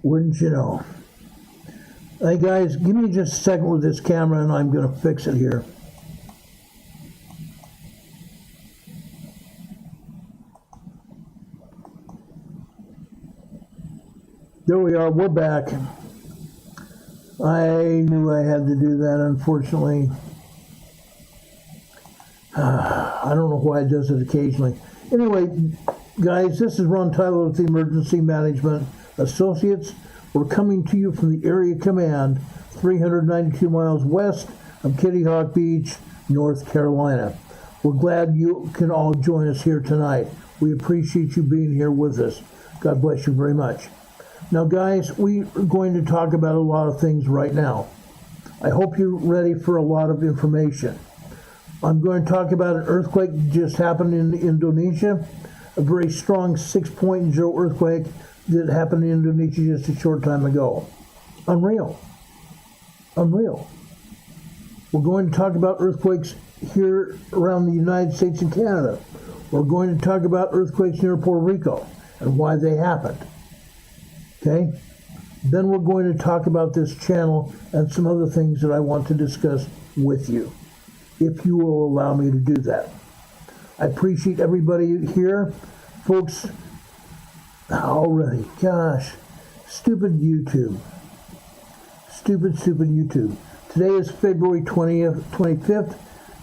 Wouldn't you know? Hey guys, give me just a second with this camera and I'm going to fix it here. There we are, we're back. I knew I had to do that, unfortunately. I don't know why it does it occasionally. Anyway, guys, this is Ron Tyler with the Emergency Management Associates. We're coming to you from the Area Command, 392 miles west of Kitty Hawk Beach, North Carolina. We're glad you can all join us here tonight. We appreciate you being here with us. God bless you very much. Now, guys, we are going to talk about a lot of things right now. I hope you're ready for a lot of information. I'm going to talk about an earthquake that just happened in Indonesia, a very strong 6.0 earthquake that happened in Indonesia just a short time ago. Unreal. Unreal. We're going to talk about earthquakes here around the United States and Canada. We're going to talk about earthquakes near Puerto Rico and why they happened. Okay? Then we're going to talk about this channel and some other things that I want to discuss with you, if you will allow me to do that. I appreciate everybody here. Folks, already, gosh, stupid YouTube. Stupid YouTube. Today is February 25th.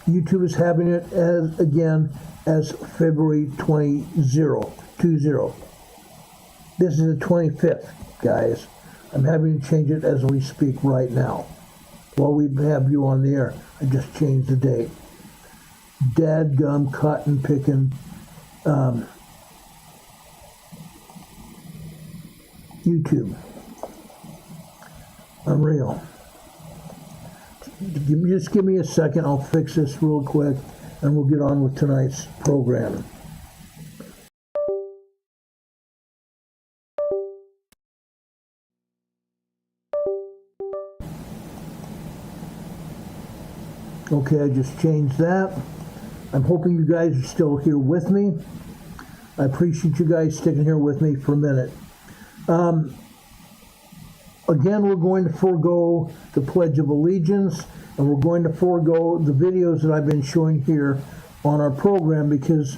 YouTube is having it as February 20. This is the 25th, guys. I'm having to change it as we speak right now. While we have you on the air, I just changed the date. Dadgum cotton picking YouTube. Unreal. Just give me a second. I'll fix this real quick and we'll get on with tonight's program. Okay, I just changed that. I'm hoping you guys are still here with me. I appreciate you guys sticking here with me for a minute. Again, we're going to forego the Pledge of Allegiance, and we're going to forego the videos that I've been showing here on our program because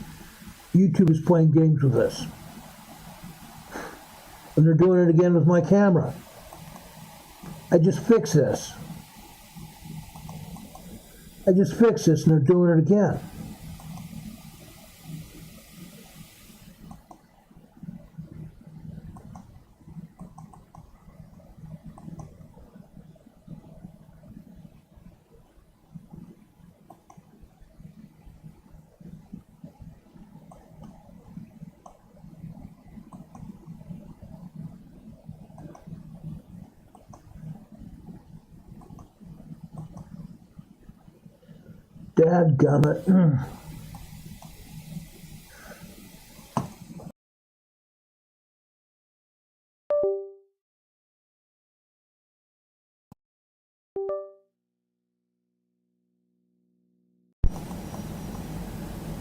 YouTube is playing games with us. And they're doing it again with my camera. I just fixed this. And they're doing it again. Dadgummit.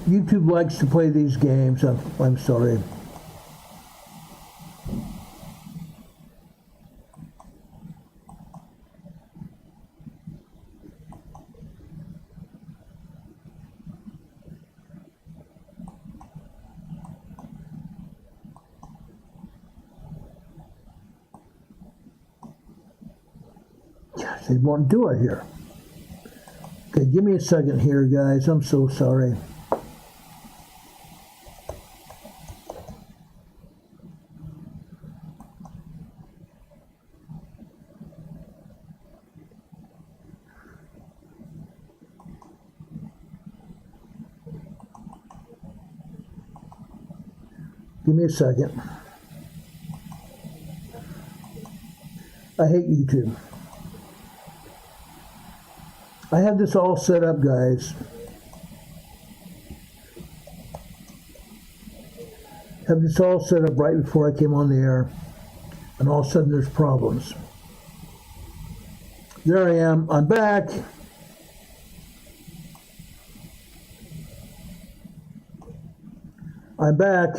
YouTube likes to play these games. I'm sorry. They won't do it here. Okay, give me a second here, guys. I'm so sorry. Give me a second. I hate YouTube. I have this all set up, guys. Have this all set up right before I came on the air, and all of a sudden there's problems. There I am. I'm back. I'm back.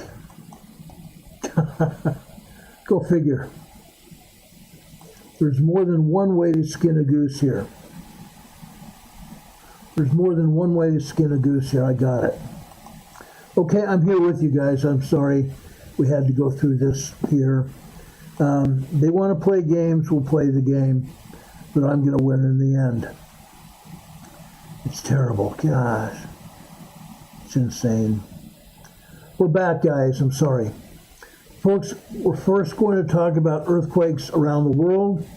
Go figure. There's more than one way to skin a goose here. There's more than one way to skin a goose here. I got it. Okay, I'm here with you guys. I'm sorry we had to go through this here. They want to play games, we'll play the game, but I'm going to win in the end. It's terrible. Gosh. It's insane. We're back, guys. I'm sorry. Folks, we're first going to talk about earthquakes around the world,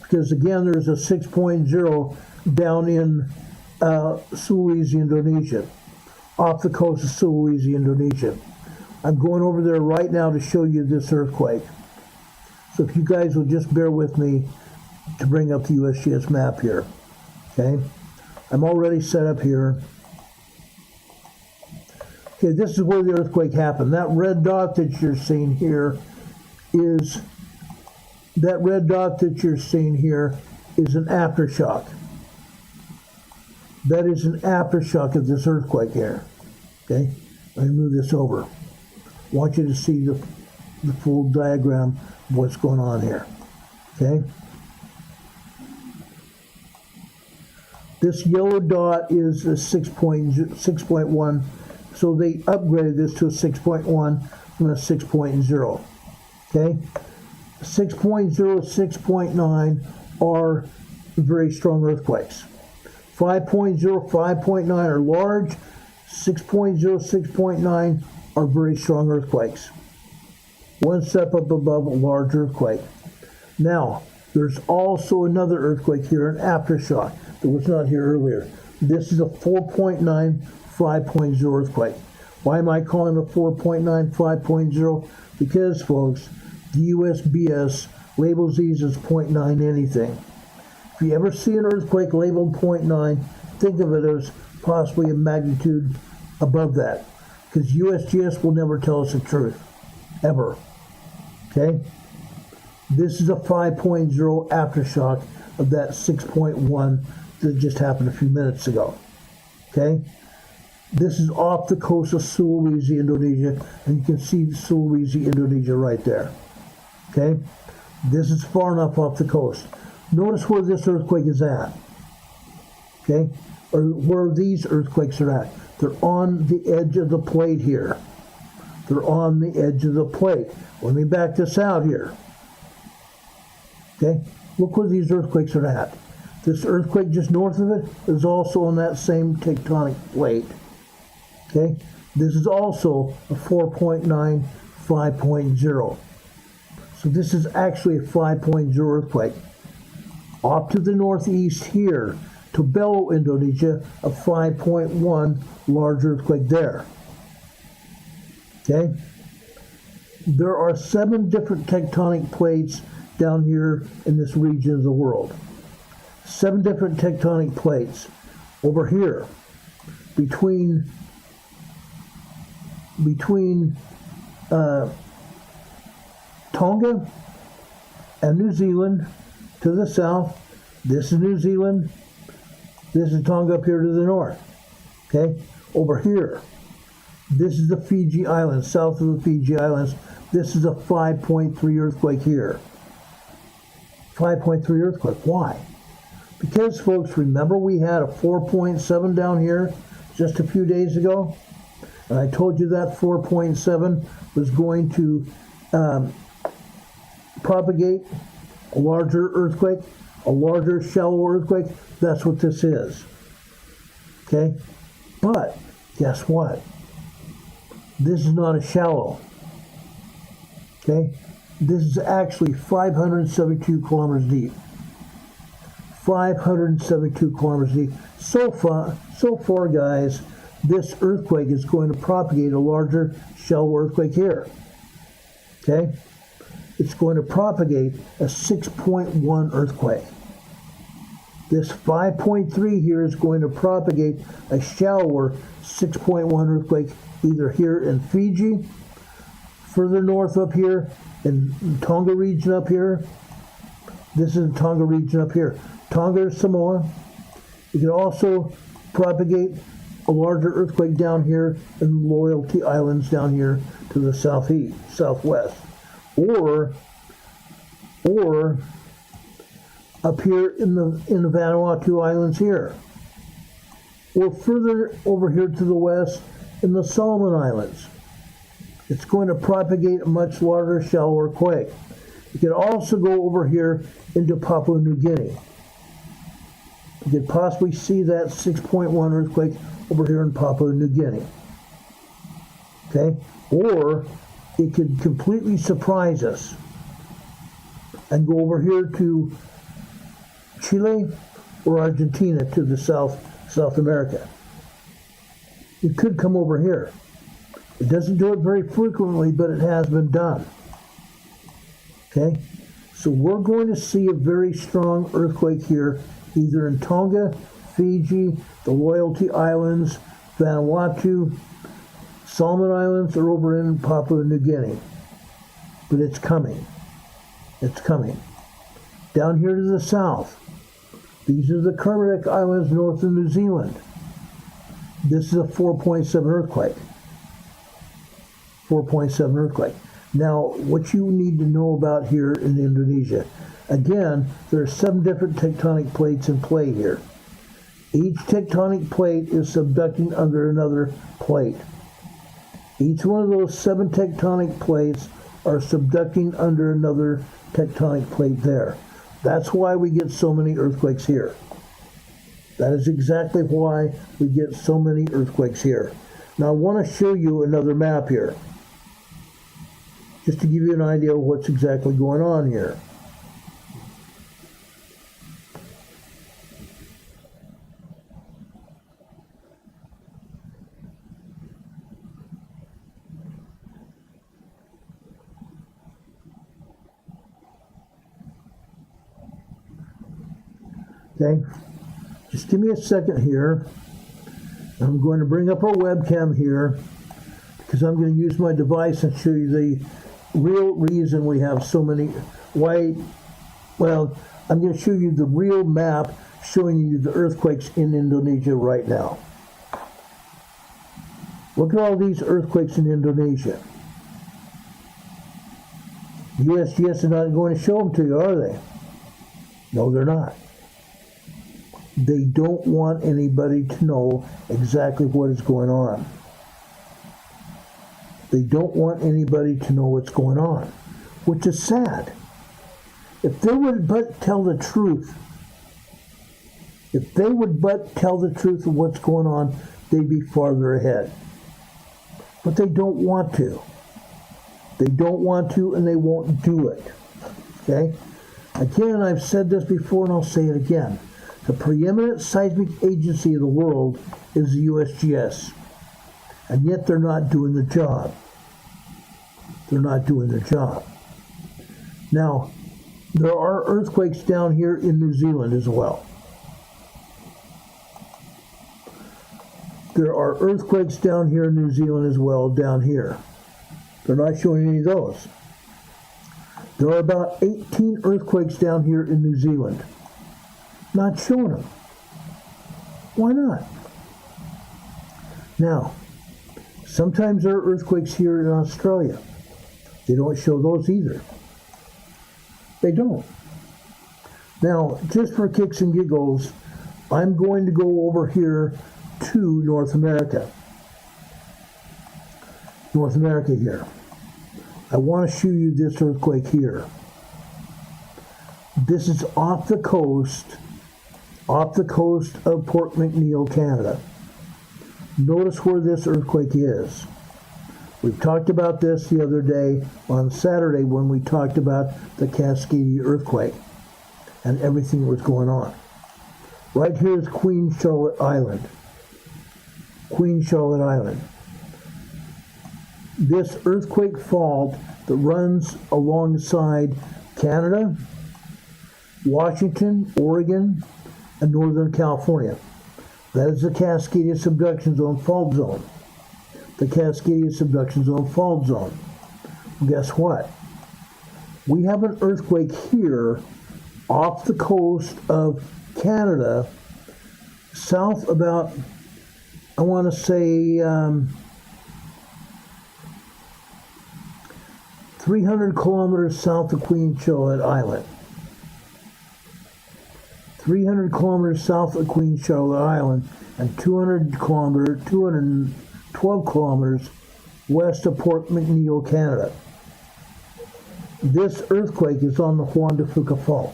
because again, there's a 6.0 down in Sulawesi, Indonesia, off the coast of Sulawesi, Indonesia. I'm going over there right now to show you this earthquake. So if you guys will just bear with me to bring up the USGS map here, okay? I'm already set up here. Okay, this is where the earthquake happened. That red dot that you're seeing here is an aftershock. That is an aftershock of this earthquake here. Okay, let me move this over. I want you to see the full diagram of what's going on here. Okay. This yellow dot is a 6.1, so they upgraded this to a 6.1 from a 6.0. Okay, 6.0, 6.9 are very strong earthquakes. 5.0, 5.9 are large. 6.0, 6.9 are very strong earthquakes. One step up above a large earthquake. Now, there's also another earthquake here, an aftershock, that was not here earlier. This is a 4.9, 5.0 earthquake. Why am I calling it a 4.9, 5.0? Because, folks, the USBS labels these as 0.9 anything. If you ever see an earthquake labeled 0.9, think of it as possibly a magnitude above that, because USGS will never tell us the truth, ever. Okay? This is a 5.0 aftershock of that 6.1 that just happened a few minutes ago. Okay? This is off the coast of Sulawesi, Indonesia, and you can see Sulawesi, Indonesia right there. Okay? This is far enough off the coast. Notice where this earthquake is at. Okay? Or where these earthquakes are at. They're on the edge of the plate here. They're on the edge of the plate. Let me back this out here. Okay? Look where these earthquakes are at. This earthquake just north of it is also on that same tectonic plate. Okay? This is also a 4.9, 5.0. So this is actually a 5.0 earthquake. Off to the northeast here, to Bello, Indonesia, a 5.1 large earthquake there. Okay? There are 7 different tectonic plates down here in this region of the world. 7 different tectonic plates. Over here, between Tonga and New Zealand to the south. This is New Zealand. This is Tonga up here to the north. Okay? Over here, this is the Fiji Islands, south of the Fiji Islands. This is a 5.3 earthquake here. 5.3 earthquake. Why? Because, folks, remember we had a 4.7 down here just a few days ago? And I told you that 4.7 was going to propagate a larger earthquake, a larger shallow earthquake. That's what this is. Okay? But, guess what? This is not a shallow. Okay? This is actually 572 kilometers deep. 572 kilometers deep. So far, guys, this earthquake is going to propagate a larger shallow earthquake here. Okay? It's going to propagate a 6.1 earthquake. This 5.3 here is going to propagate a shallower 6.1 earthquake either here in Fiji, further north up here, in Tonga region up here. This is the Tonga region up here. Tonga, Samoa. It can also propagate a larger earthquake down here in the Loyalty Islands down here to the southeast, southwest. Or up here in the Vanuatu Islands here, or further over here to the west in the Solomon Islands. It's going to propagate a much larger, shallower quake. You can also go over here into Papua New Guinea. You could possibly see that 6.1 earthquake over here in Papua New Guinea. Okay? Or it could completely surprise us and go over here to Chile or Argentina to the South America. It could come over here. It doesn't do it very frequently, but it has been done. Okay? So we're going to see a very strong earthquake here, either in Tonga, Fiji, the Loyalty Islands, Vanuatu, Solomon Islands, or over in Papua New Guinea. But it's coming. It's coming. Down here to the south, these are the Kermadec Islands north of New Zealand. This is a 4.7 earthquake. 4.7 earthquake. Now, what you need to know about here in Indonesia, again, there are 7 different tectonic plates in play here. Each tectonic plate is subducting under another plate. Each one of those 7 tectonic plates are subducting under another tectonic plate there. That's why we get so many earthquakes here. That is exactly why we get so many earthquakes here. Now I want to show you another map here, just to give you an idea of what's exactly going on here. Okay, just give me a second here. I'm going to bring up our webcam here because I'm going to use my device and show you the real reason we have so many. Well, I'm going to show you the real map showing you the earthquakes in Indonesia right now. Look at all these earthquakes in Indonesia. USGS is not going to show them to you, are they? No, they're not. They don't want anybody to know exactly what is going on. They don't want anybody to know what's going on, which is sad. If they would but tell the truth, of what's going on, they'd be farther ahead. But they don't want to. They don't want to, and they won't do it. Okay? Again, I've said this before, and I'll say it again. The preeminent seismic agency of the world is the USGS. And yet they're not doing the job. They're not doing their job. Now, there are earthquakes down here in New Zealand as well. There are earthquakes down here in New Zealand as well, down here. They're not showing any of those. There are about 18 earthquakes down here in New Zealand. Not showing them. Why not? Now, sometimes there are earthquakes here in Australia. They don't show those either. They don't. Now, just for kicks and giggles, I'm going to go over here to North America. North America here. I want to show you this earthquake here. This is off the coast of Port McNeill, Canada. Notice where this earthquake is. We've talked about this the other day on Saturday when we talked about the Cascadia earthquake and everything that was going on. Right here is Queen Charlotte Island. Queen Charlotte Island. This earthquake fault that runs alongside Canada, Washington, Oregon, and Northern California. That is the Cascadia Subduction Zone Fault Zone. The Cascadia Subduction Zone Fault Zone. Well, guess what? We have an earthquake here off the coast of Canada, south about, I want to say, 300 kilometers south of Queen Charlotte Island. 300 kilometers south of Queen Charlotte Island and 212 kilometers west of Port McNeill, Canada. This earthquake is on the Juan de Fuca Fault.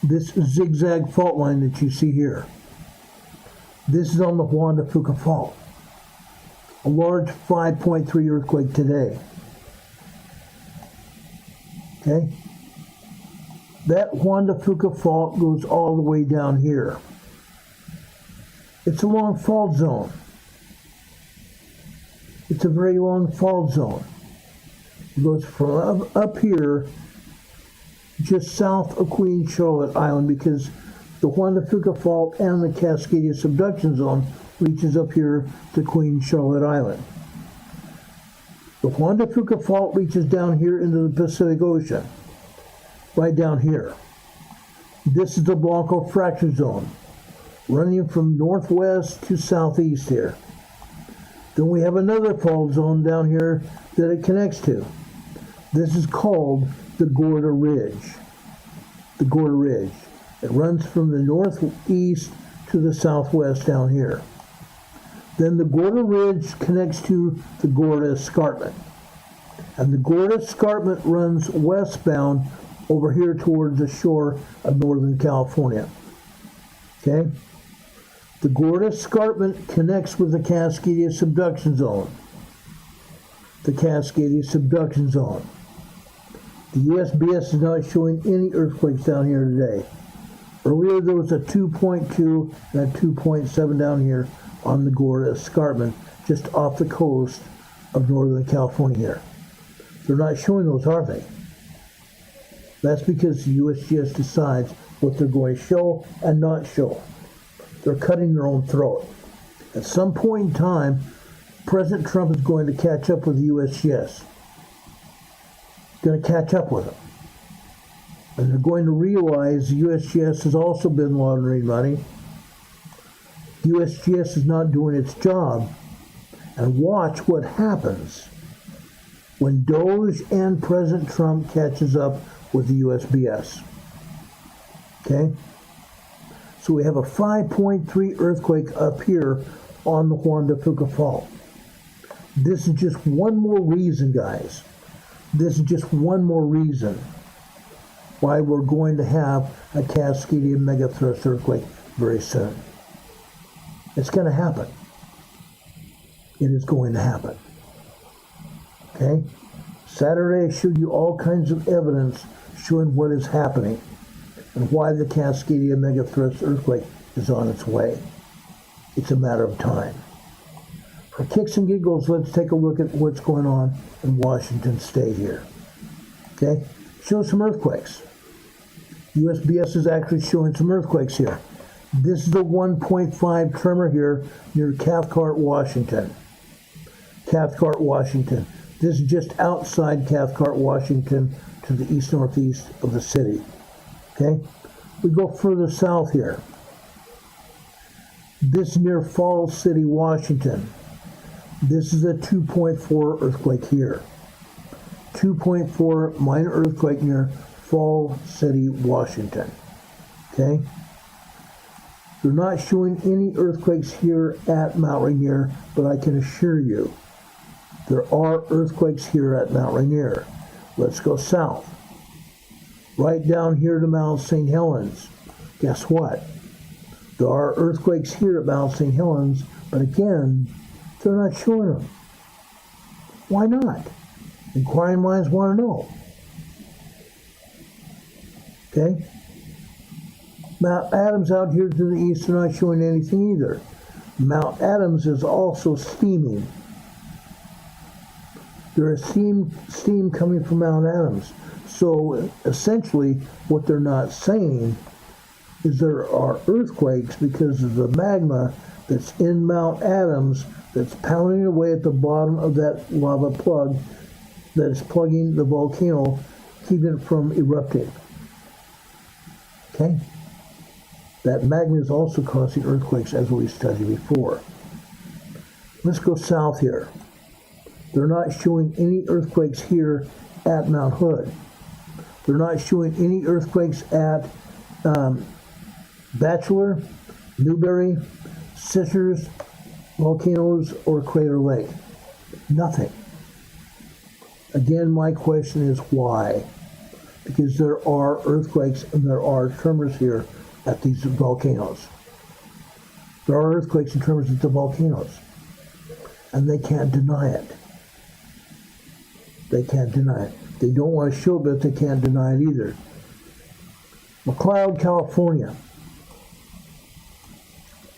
This zigzag fault line that you see here. This is on the Juan de Fuca Fault. A large 5.3 earthquake today. Okay? That Juan de Fuca Fault goes all the way down here. It's a long fault zone. It's a very long fault zone. It goes from up here, just south of Queen Charlotte Island, because the Juan de Fuca Fault and the Cascadia subduction zone reaches up here to Queen Charlotte Island. The Juan de Fuca Fault reaches down here into the Pacific Ocean, right down here. This is the Blanco fracture zone, running from northwest to southeast here. Then we have another fault zone down here that it connects to. This is called the Gorda Ridge. The Gorda Ridge. It runs from the northeast to the southwest down here. Then the Gorda Ridge connects to the Gorda Escarpment. And the Gorda Escarpment runs westbound over here towards the shore of Northern California. Okay? The Gorda Escarpment connects with the Cascadia subduction zone. The Cascadia subduction zone. The USGS is not showing any earthquakes down here today. Earlier there was a 2.2 and a 2.7 down here on the Gorda Escarpment, just off the coast of Northern California here. They're not showing those, are they? That's because the USGS decides what they're going to show and not show. They're cutting their own throat. At some point in time, President Trump is going to catch up with the USGS. He's going to catch up with them. And they're going to realize the USGS has also been laundering money. The USGS is not doing its job. And watch what happens when Doge and President Trump catches up with the USGS. Okay? So we have a 5.3 earthquake up here on the Juan de Fuca Fault. This is just one more reason, guys. This is just one more reason why we're going to have a Cascadia megathrust earthquake very soon. It's going to happen. It is going to happen. Okay? Saturday I showed you all kinds of evidence showing what is happening and why the Cascadia megathrust earthquake is on its way. It's a matter of time. For kicks and giggles, let's take a look at what's going on in Washington State here. Okay? Show some earthquakes. USGS is actually showing some earthquakes here. This is the 1.5 tremor here near Cathcart, Washington. Cathcart, Washington. This is just outside Cathcart, Washington, to the east-northeast of the city. Okay? We go further south here. This is near Falls City, Washington. This is a 2.4 earthquake here. 2.4 minor earthquake near Falls City, Washington. Okay? They're not showing any earthquakes here at Mount Rainier, but I can assure you there are earthquakes here at Mount Rainier. Let's go south. Right down here to Mount St. Helens. Guess what? There are earthquakes here at Mount St. Helens, but again, they're not showing them. Why not? Inquiring minds want to know. Okay? Mount Adams out here to the east are not showing anything either. Mount Adams is also steaming. There is steam coming from Mount Adams. So essentially what they're not saying is there are earthquakes because of the magma that's in Mount Adams that's pounding away at the bottom of that lava plug that is plugging the volcano, keeping it from erupting. Okay? That magma is also causing earthquakes, as we studied before. Let's go south here. They're not showing any earthquakes here at Mount Hood. They're not showing any earthquakes at Bachelor, Newberry, Scissors, volcanoes, or Crater Lake? Nothing. Again, my question is why? Because there are earthquakes and there are tremors here at these volcanoes. There are earthquakes and tremors at the volcanoes. And they can't deny it. They can't deny it. They don't want to show it, but they can't deny it either. McLeod, California.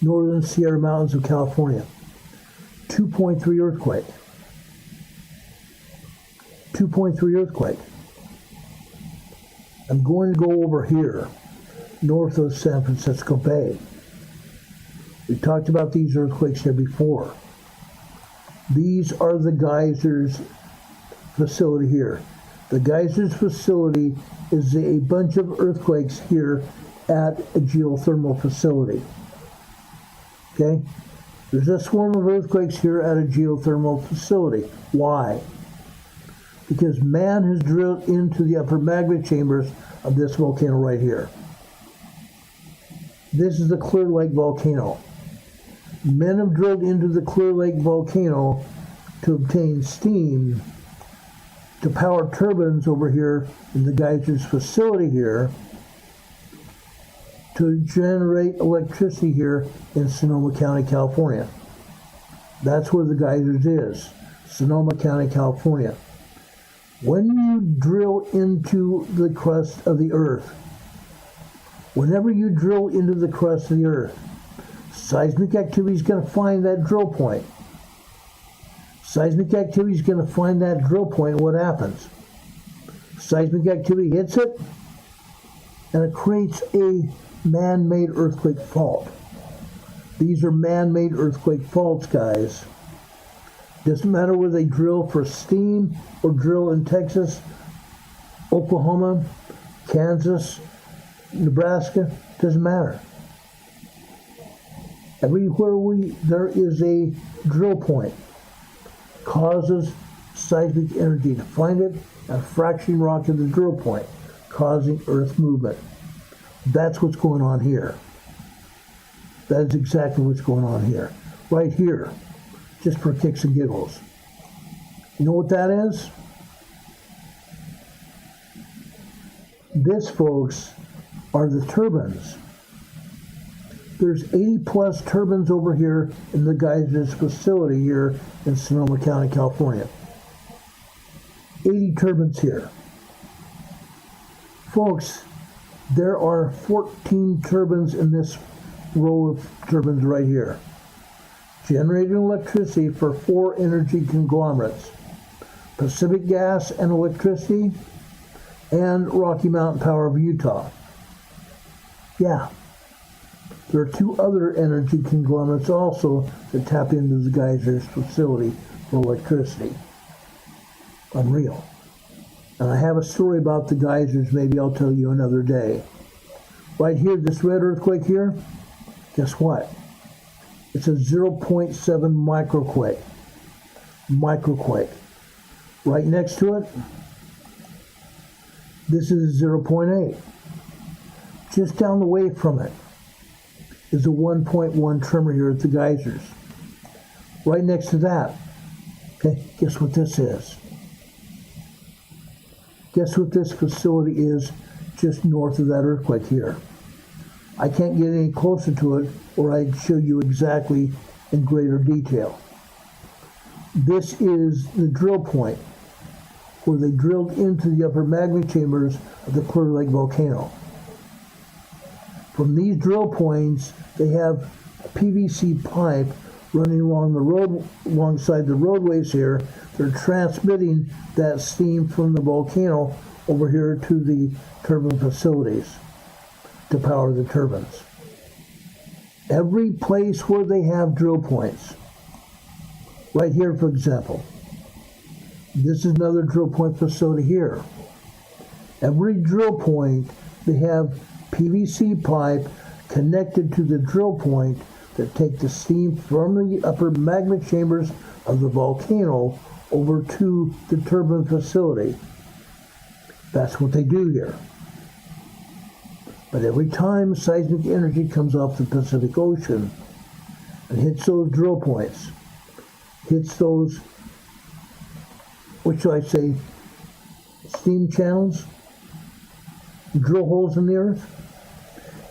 Northern Sierra Mountains of California. 2.3 earthquake. 2.3 earthquake. I'm going to go over here, north of San Francisco Bay. We talked about these earthquakes here before. These are the geysers facility here. The geysers facility is a bunch of earthquakes here at a geothermal facility. Okay? There's a swarm of earthquakes here at a geothermal facility. Why? Because man has drilled into the upper magma chambers of this volcano right here. This is the Clear Lake volcano. Men have drilled into the Clear Lake volcano to obtain steam to power turbines over here in the geysers facility here to generate electricity here in Sonoma County, California. That's where the geysers is, Sonoma County, California. When you drill into the crust of the earth, whenever you drill into the crust of the earth, seismic activity is going to find that drill point. Seismic activity is going to find that drill point. What happens? Seismic activity hits it, and it creates a man-made earthquake fault. These are man-made earthquake faults, guys. Doesn't matter whether they drill for steam or drill in Texas, Oklahoma, Kansas, Nebraska, doesn't matter. Everywhere there is a drill point, causes seismic energy to find it, and fracturing rock to the drill point, causing earth movement. That's what's going on here. That is exactly what's going on here. Right here, just for kicks and giggles. You know what that is? This, folks, are the turbines. There's 80 plus turbines over here in the geysers facility here in Sonoma County, California. 80 turbines here. Folks, there are 14 turbines in this row of turbines right here, generating electricity for 4 energy conglomerates: Pacific Gas and Electricity and Rocky Mountain Power of Utah. Yeah. There are 2 other energy conglomerates also that tap into the geysers facility for electricity. Unreal. And I have a story about the geysers, maybe I'll tell you another day. Right here, this red earthquake here, guess what? It's a 0.7 microquake. Microquake. Right next to it, this is 0.8. Just down the way from it is a 1.1 tremor here at the geysers. Right next to that, okay, guess what this is? Guess what this facility is just north of that earthquake here? I can't get any closer to it or I'd show you exactly in greater detail. This is the drill point where they drilled into the upper magma chambers of the Clear Lake volcano. From these drill points, they have a PVC pipe running along the road, alongside the roadways here. They're transmitting that steam from the volcano over here to the turbine facilities to power the turbines. Every place where they have drill points, right here, for example, this is another drill point facility here. Every drill point, they have PVC pipe connected to the drill point that take the steam from the upper magma chambers of the volcano over to the turbine facility. That's what they do here. But every time seismic energy comes off the Pacific Ocean and hits those drill points, hits those, what should I say, steam channels, drill holes in the earth,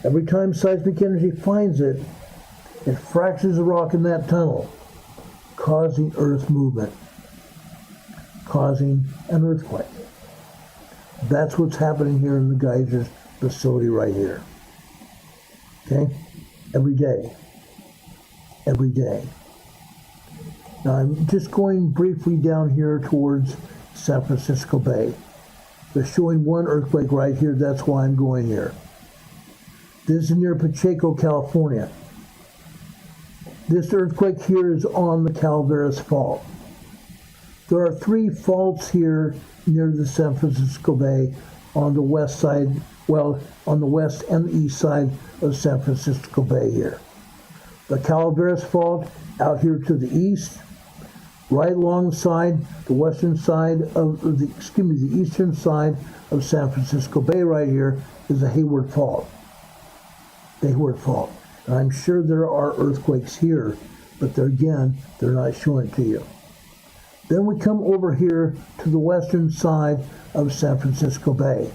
every time seismic energy finds it, it fractures the rock in that tunnel, causing earth movement, causing an earthquake. That's what's happening here in the geysers facility right here. Okay? Every day. Every day. Now I'm just going briefly down here towards San Francisco Bay. They're showing one earthquake right here. That's why I'm going here. This is near Pacheco, California. This earthquake here is on the Calaveras Fault. There are 3 faults here near the San Francisco Bay on the west side, well, on the west and the east side of San Francisco Bay here. The Calaveras Fault out here to the east, right alongside the western side of the, the eastern side of San Francisco Bay right here is the Hayward Fault. The Hayward Fault. And I'm sure there are earthquakes here, but again, they're not showing it to you. Then we come over here to the western side of San Francisco Bay.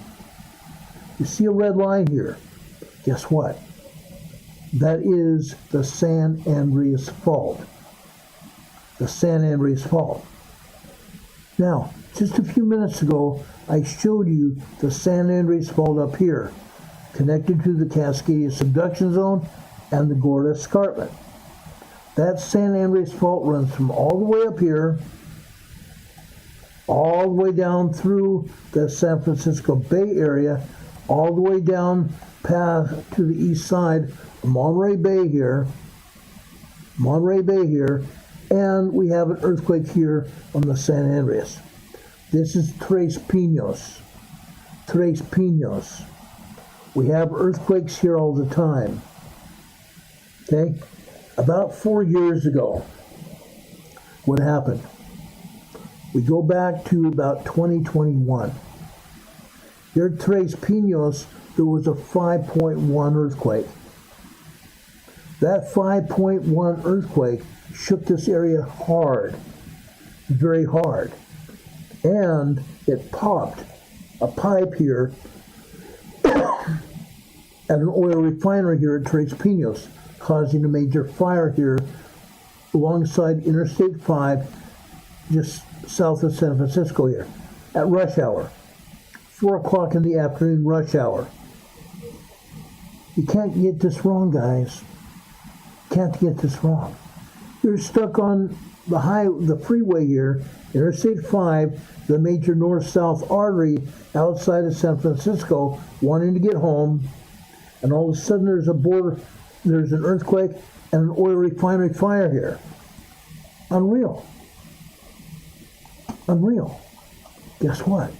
You see a red line here. Guess what? That is the San Andreas Fault. The San Andreas Fault. Now, just a few minutes ago, I showed you the San Andreas Fault up here, connected to the Cascadia subduction zone and the Gorda Escarpment. That San Andreas Fault runs from all the way up here, all the way down through the San Francisco Bay area, all the way down past to the east side of Monterey Bay here, and we have an earthquake here on the San Andreas. This is Tres Pinos. Tres Pinos. We have earthquakes here all the time. Okay? About 4 years ago, what happened? We go back to about 2021. Here at Tres Pinos, there was a 5.1 earthquake. That 5.1 earthquake shook this area hard, very hard. And it popped a pipe here at an oil refinery here at Tres Pinos, causing a major fire here alongside Interstate 5, just south of San Francisco here, at rush hour, 4 o'clock in the afternoon rush hour. You can't get this wrong, guys. Can't get this wrong. You're stuck on the freeway here, Interstate 5, the major north-south artery outside of San Francisco, wanting to get home, and all of a sudden there's an earthquake and an oil refinery fire here. Unreal. Unreal. Guess what?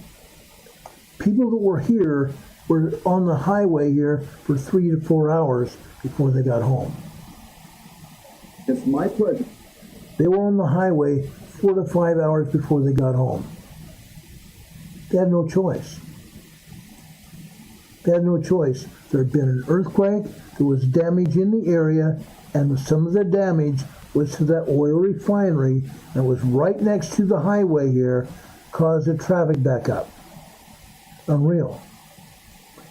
People that were here were on the highway here for 3 to 4 hours before they got home. It's my pleasure. They were on the highway 4 to 5 hours before they got home. They had no choice. They had no choice. There had been an earthquake, there was damage in the area, and some of the damage was to that oil refinery that was right next to the highway here, caused the traffic backup. Unreal.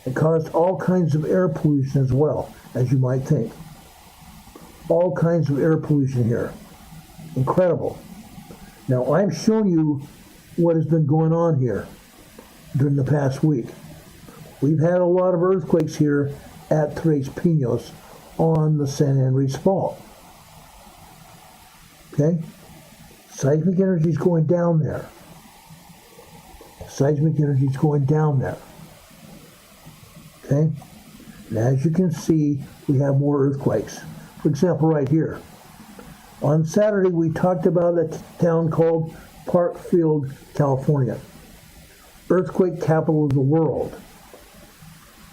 It caused all kinds of air pollution as well, as you might think. All kinds of air pollution here. Incredible. Now, I've shown you what has been going on here during the past week. We've had a lot of earthquakes here at Tres Pinos on the San Andreas Fault. Okay? Seismic energy is going down there. Seismic energy is going down there. Okay? And as you can see, we have more earthquakes. For example, right here. On Saturday, we talked about a town called Fairfield, California. Earthquake capital of the world.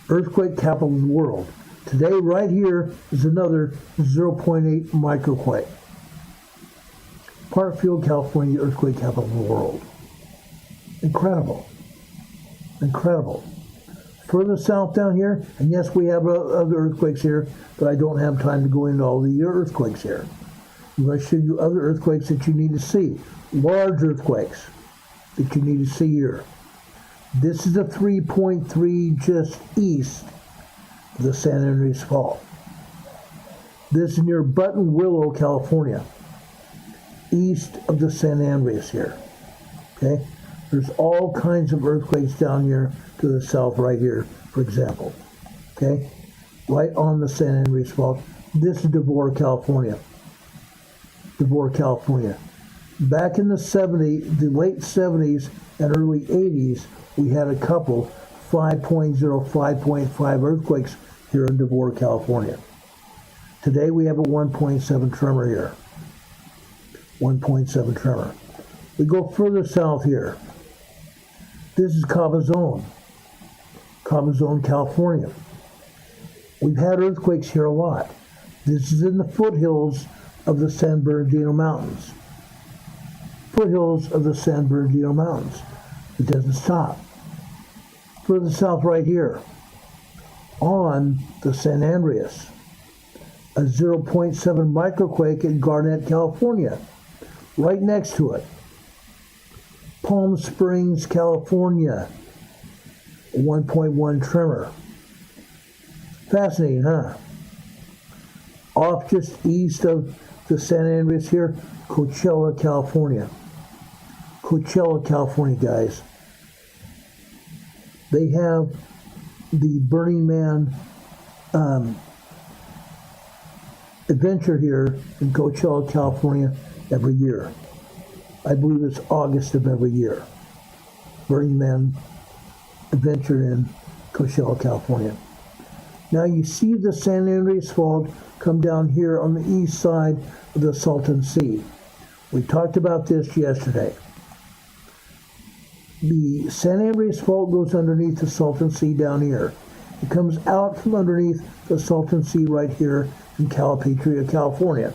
Earthquake capital of the world. Today, right here, is another 0.8 microquake. Fairfield, California, earthquake capital of the world. Incredible. Incredible. further south down here, and yes, we have other earthquakes here, but I don't have time to go into all the earthquakes here. I'm going to show you other earthquakes that you need to see. Large earthquakes that you need to see here. This is a 3.3 just east of the San Andreas Fault. This is near Buttonwillow, California, east of the San Andreas here. Okay? There's all kinds of earthquakes down here to the south right here, for example. Okay? Right on the San Andreas Fault. This is Devore, California. Devore, California. Back in the late 70s and early 80s, we had a couple 5.0, 5.5 earthquakes here in Devore, California. Today we have a 1.7 tremor here. 1.7 tremor. We go further south here. This is Cabazon, California. We've had earthquakes here a lot. This is in the foothills of the San Bernardino Mountains. Foothills of the San Bernardino Mountains. It doesn't stop. Further south right here, on the San Andreas, a 0.7 microquake in Garnett, California, right next to it. Palm Springs, California, a 1.1 tremor. Fascinating, huh? Off just east of the San Andreas here, Coachella, California. Coachella, California, guys. They have the Burning Man adventure here in Coachella, California every year. I believe it's August of every year. Burning Man adventure in Coachella, California. Now you see the San Andreas Fault come down here on the east side of the Salton Sea. We talked about this yesterday. The San Andreas Fault goes underneath the Salton Sea down here. It comes out from underneath the Salton Sea right here in Calipatria, California.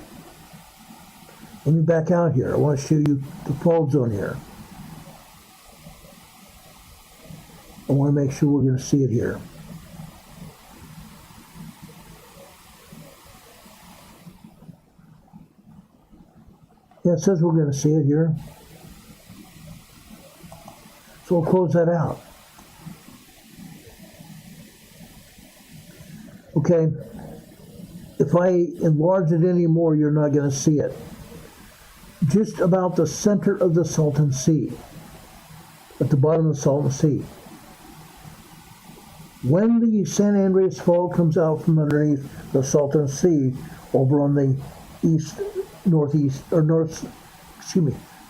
Let me back out here. I want to show you the fault zone here. I want to make sure we're going to see it here. Yeah, it says we're going to see it here. So we'll close that out. Okay. If I enlarge it anymore, you're not going to see it. Just about the center of the Salton Sea, at the bottom of the Salton Sea. When the San Andreas Fault comes out from underneath the Salton Sea over on the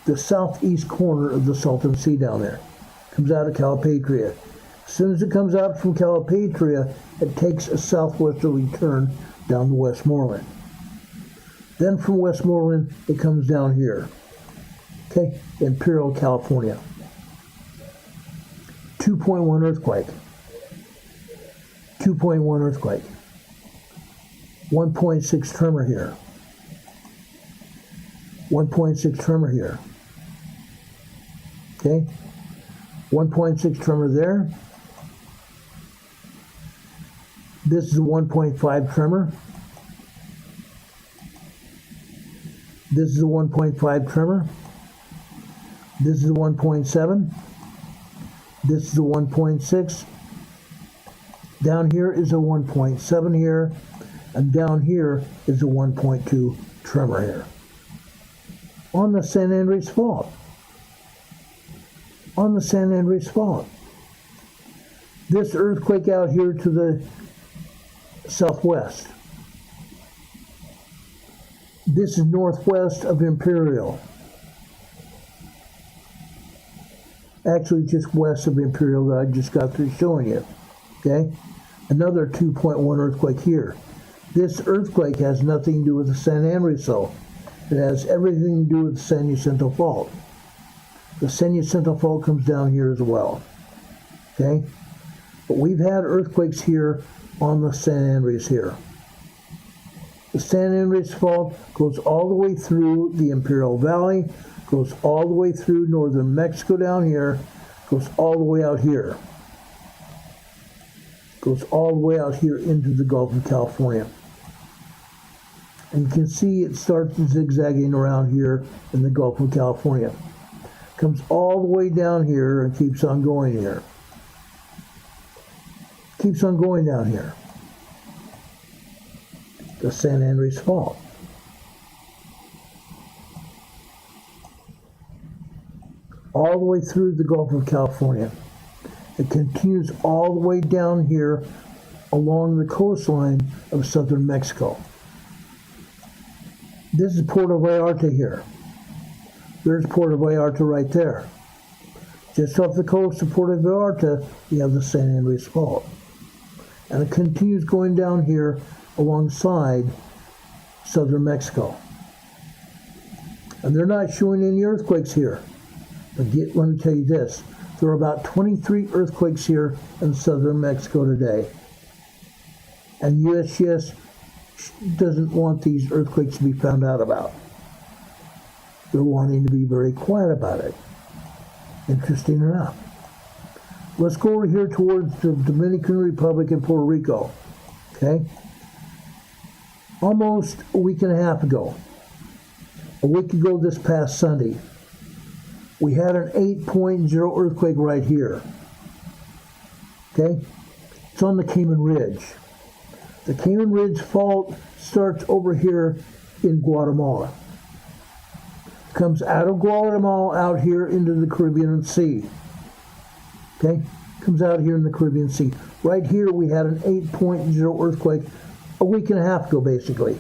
the southeast corner of the Salton Sea down there, comes out of Calipatria. As soon as it comes out from Calipatria, it takes a southwesterly turn down to Westmoreland. Then from Westmoreland, it comes down here. Okay, Imperial, California. 2.1 earthquake. 2.1 earthquake. 1.6 tremor here. 1.6 tremor here. Okay, 1.6 tremor there. This is a 1.5 tremor. This is a 1.5 tremor. This is a 1.7. This is a 1.6. Down here is a 1.7 here. And down here is a 1.2 tremor here. On the San Andreas Fault. On the San Andreas Fault. This earthquake out here to the southwest. This is northwest of Imperial. Actually, just west of Imperial that I just got through showing you. Okay? Another 2.1 earthquake here. This earthquake has nothing to do with the San Andreas Fault. It has everything to do with the San Jacinto Fault. The San Jacinto Fault comes down here as well. Okay? But we've had earthquakes here on the San Andreas here. The San Andreas Fault goes all the way through the Imperial Valley, goes all the way through northern Mexico down here, goes all the way out here. Goes all the way out here into the Gulf of California. And you can see it starts zigzagging around here in the Gulf of California. Comes all the way down here and keeps on going here. Keeps on going down here. The San Andreas Fault. All the way through the Gulf of California. It continues all the way down here along the coastline of southern Mexico. This is Puerto Vallarta here. There's Puerto Vallarta right there. Just off the coast of Puerto Vallarta, you have the San Andreas Fault. And it continues going down here alongside southern Mexico. And they're not showing any earthquakes here. But let me tell you this. There are about 23 earthquakes here in southern Mexico today. And USGS doesn't want these earthquakes to be found out about. They're wanting to be very quiet about it. Interesting enough. Let's go over here towards the Dominican Republic and Puerto Rico. Okay? Almost a week and a half ago, a week ago this past Sunday, we had an 8.0 earthquake right here. Okay? It's on the Cayman Ridge. The Cayman Ridge Fault starts over here in Guatemala. Comes out of Guatemala out here into the Caribbean Sea. Okay? Comes out here in the Caribbean Sea. Right here we had an 8.0 earthquake a week and a half ago, basically.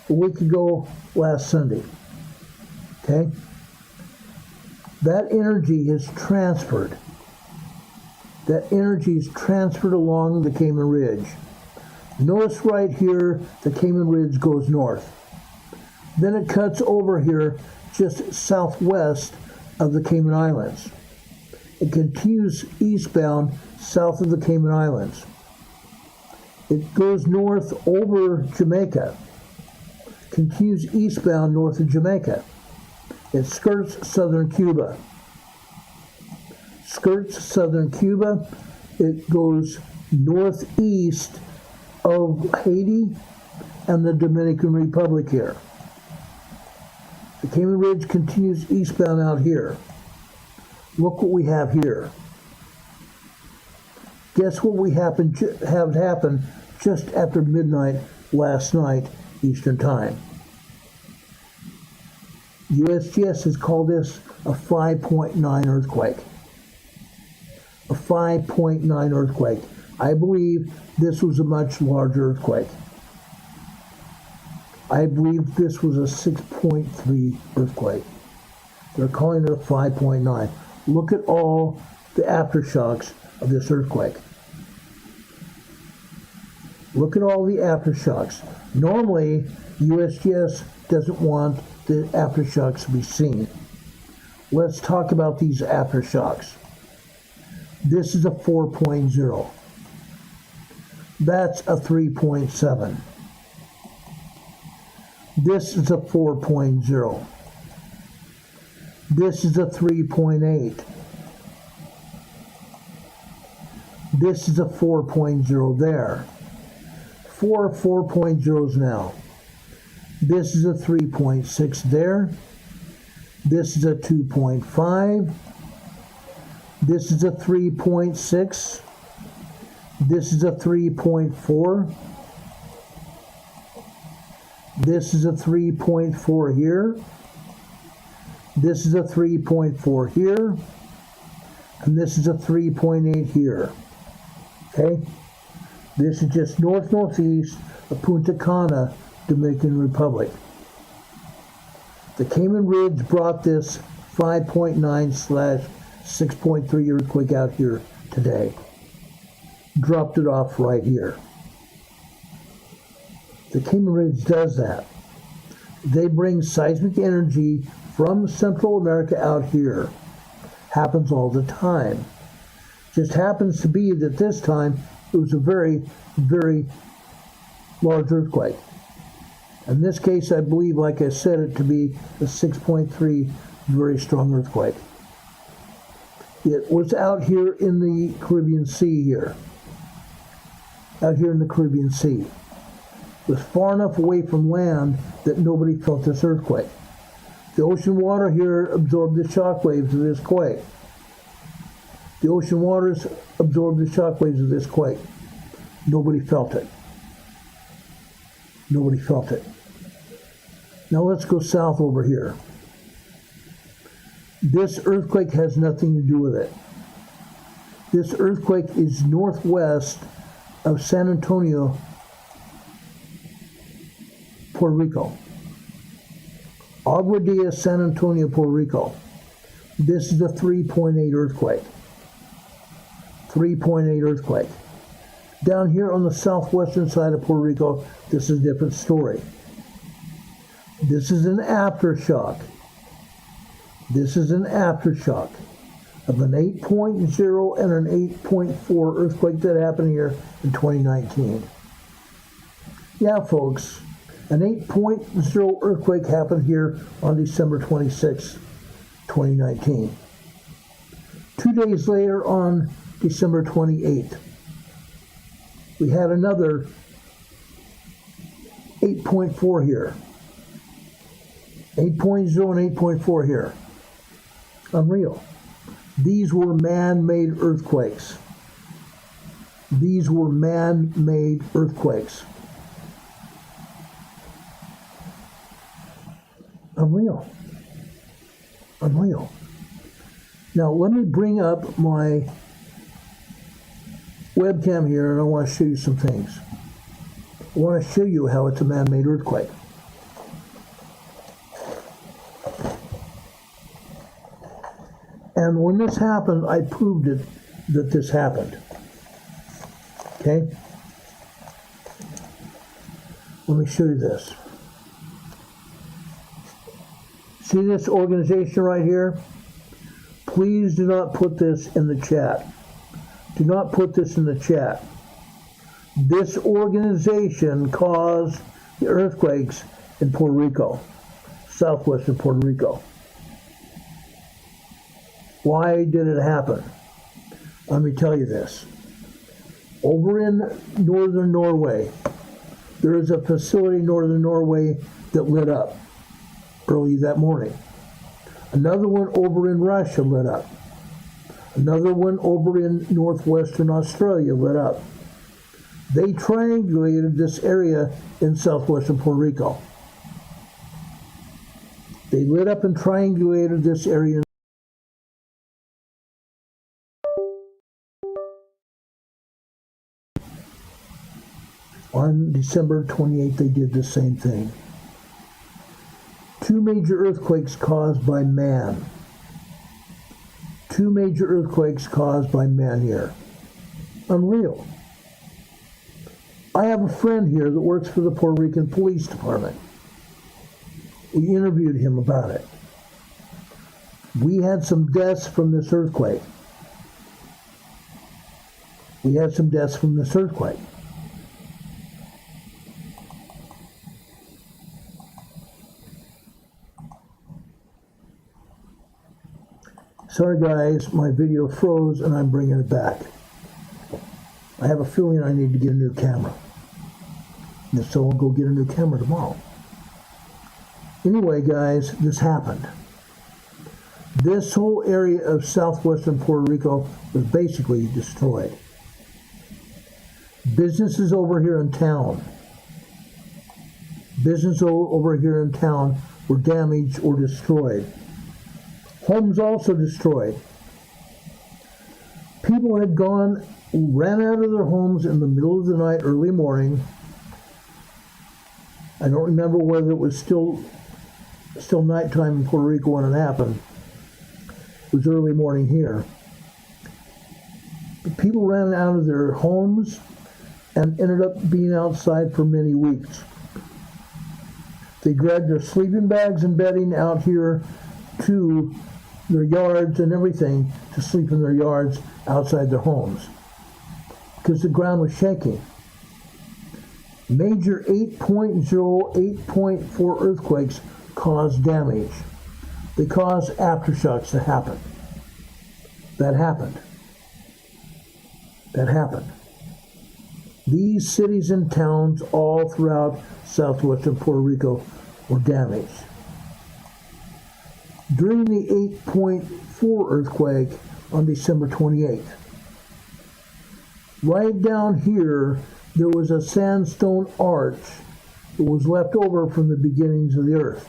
A week ago last Sunday. Okay? That energy is transferred. That energy is transferred along the Cayman Ridge. Notice right here, the Cayman Ridge goes north. Then it cuts over here just southwest of the Cayman Islands. It continues eastbound south of the Cayman Islands. It goes north over Jamaica. Continues eastbound north of Jamaica. It skirts southern Cuba. Skirts southern Cuba. It goes northeast of Haiti and the Dominican Republic here. The Cayman Ridge continues eastbound out here. Look what we have here. Guess what we have happened just after midnight last night Eastern Time. USGS has called this a 5.9 earthquake. A 5.9 earthquake. I believe this was a much larger earthquake. I believe this was a 6.3 earthquake. They're calling it a 5.9. Look at all the aftershocks of this earthquake. Look at all the aftershocks. Normally, USGS doesn't want the aftershocks to be seen. Let's talk about these aftershocks. This is a 4.0. That's a 3.7. This is a 4.0. This is a 3.8. This is a 4.0 there. 4.0s now. This is a 3.6 there. This is a 2.5. This is a 3.6. This is a 3.4. This is a 3.4 here. This is a 3.4 here. And this is a 3.8 here. Okay? This is just north-northeast of Punta Cana, Dominican Republic. The Cayman Ridge brought this 5.9/6.3 earthquake out here today. Dropped it off right here. The Cayman Ridge does that. They bring seismic energy from Central America out here. Happens all the time. Just happens to be that this time it was a very, very large earthquake. In this case, I believe, like I said, it to be a 6.3 very strong earthquake. It was out here in the Caribbean Sea here. out here in the Caribbean Sea. It was far enough away from land that nobody felt this earthquake. The ocean water here absorbed the shock waves of this quake. The ocean waters absorbed the shock waves of this quake. Nobody felt it. Nobody felt it. Now let's go south over here. This earthquake has nothing to do with it. This earthquake is northwest of San Antonio, Puerto Rico. Aguadilla, San Antonio, Puerto Rico. This is a 3.8 earthquake. 3.8 earthquake. Down here on the southwestern side of Puerto Rico, this is a different story. This is an aftershock. This is an aftershock of an 8.0 and an 8.4 earthquake that happened here in 2019. Yeah, folks, an 8.0 earthquake happened here on December 26, 2019. 2 days later, on December 28th, we had another 8.4 here. 8.0 and 8.4 here. Unreal. These were man-made earthquakes. These were man-made earthquakes. Unreal. Unreal. Now let me bring up my webcam here and I want to show you some things. I want to show you how it's a man-made earthquake. And when this happened, I proved it that this happened. Okay? Let me show you this. See this organization right here? Please do not put this in the chat. Do not put this in the chat. This organization caused the earthquakes in Puerto Rico, southwestern Puerto Rico. Why did it happen? Let me tell you this. Over in northern Norway, there is a facility in northern Norway that lit up early that morning. Another one over in Russia lit up. Another one over in northwestern Australia lit up. They triangulated this area in southwestern Puerto Rico. They lit up and triangulated this area. On December 28th, they did the same thing. 2 major earthquakes caused by man. 2 major earthquakes caused by man here. Unreal. I have a friend here that works for the Puerto Rican Police Department. We interviewed him about it. We had some deaths from this earthquake. We had some deaths from this earthquake. Sorry guys, my video froze and I'm bringing it back. I have a feeling I need to get a new camera. And so I'll go get a new camera tomorrow. Anyway guys, this happened. This whole area of southwestern Puerto Rico was basically destroyed. Businesses over here in town. Businesses over here in town were damaged or destroyed. Homes also destroyed. People had ran out of their homes in the middle of the night, early morning. I don't remember whether it was still nighttime in Puerto Rico when it happened. It was early morning here. But people ran out of their homes and ended up being outside for many weeks. They dragged their sleeping bags and bedding out here to their yards and everything to sleep in their yards outside their homes because the ground was shaking. Major 8.0, 8.4 earthquakes caused damage. They caused aftershocks to happen. That happened. That happened. These cities and towns all throughout southwestern Puerto Rico were damaged. During the 8.4 earthquake on December 28th, right down here, there was a sandstone arch that was left over from the beginnings of the earth.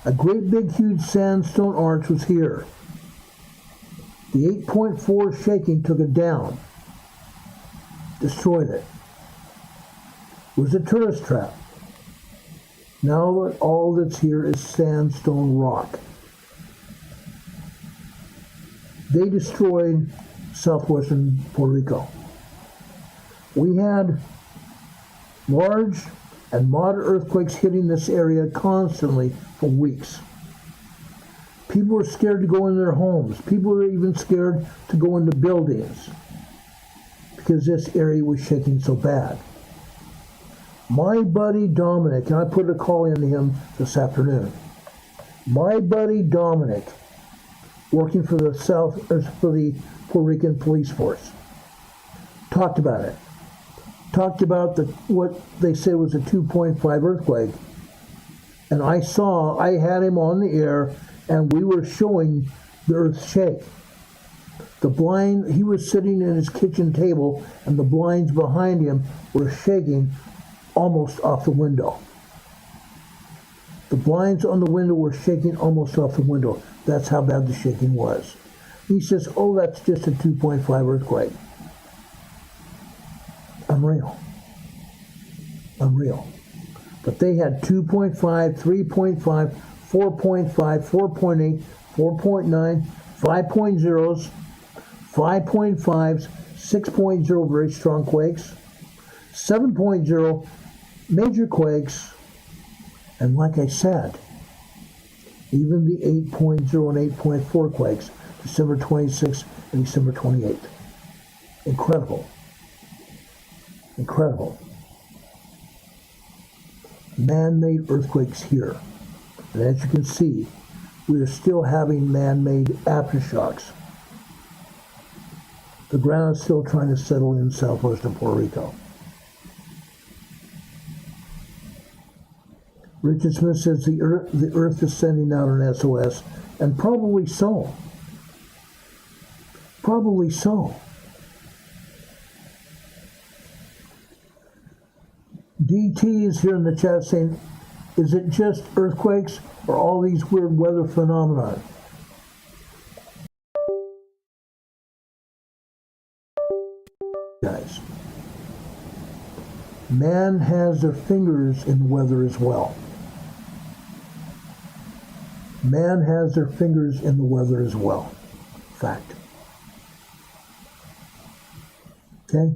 A great big huge sandstone arch was here. The 8.4 shaking took it down, destroyed it. It was a tourist trap. Now all that's here is sandstone rock. They destroyed southwestern Puerto Rico. We had large and moderate earthquakes hitting this area constantly for weeks. People were scared to go in their homes. People were even scared to go into buildings because this area was shaking so bad. My buddy Dominic, and I put a call into him this afternoon. My buddy Dominic, working for the Puerto Rican police force, talked about it. Talked about what they say was a 2.5 earthquake. And I had him on the air, and we were showing the earth shake. He was sitting in his kitchen table, and the blinds behind him were shaking almost off the window. The blinds on the window were shaking almost off the window. That's how bad the shaking was. He says, oh, that's just a 2.5 earthquake. Unreal. But they had 2.5, 3.5, 4.5, 4.8, 4.9, 5.0s, 5.5s, 6.0 very strong quakes, 7.0 major quakes, and like I said, even the 8.0 and 8.4 quakes, December 26th and December 28th. Incredible. Man-made earthquakes here. And as you can see, we are still having man-made aftershocks. The ground is still trying to settle in southwestern Puerto Rico. Richard Smith says the earth is sending out an SOS, and probably so. Probably so. DT is here in the chat saying, is it just earthquakes or all these weird weather phenomena? Guys, man has their fingers in weather as well. Man has their fingers in the weather as well. Fact. Okay?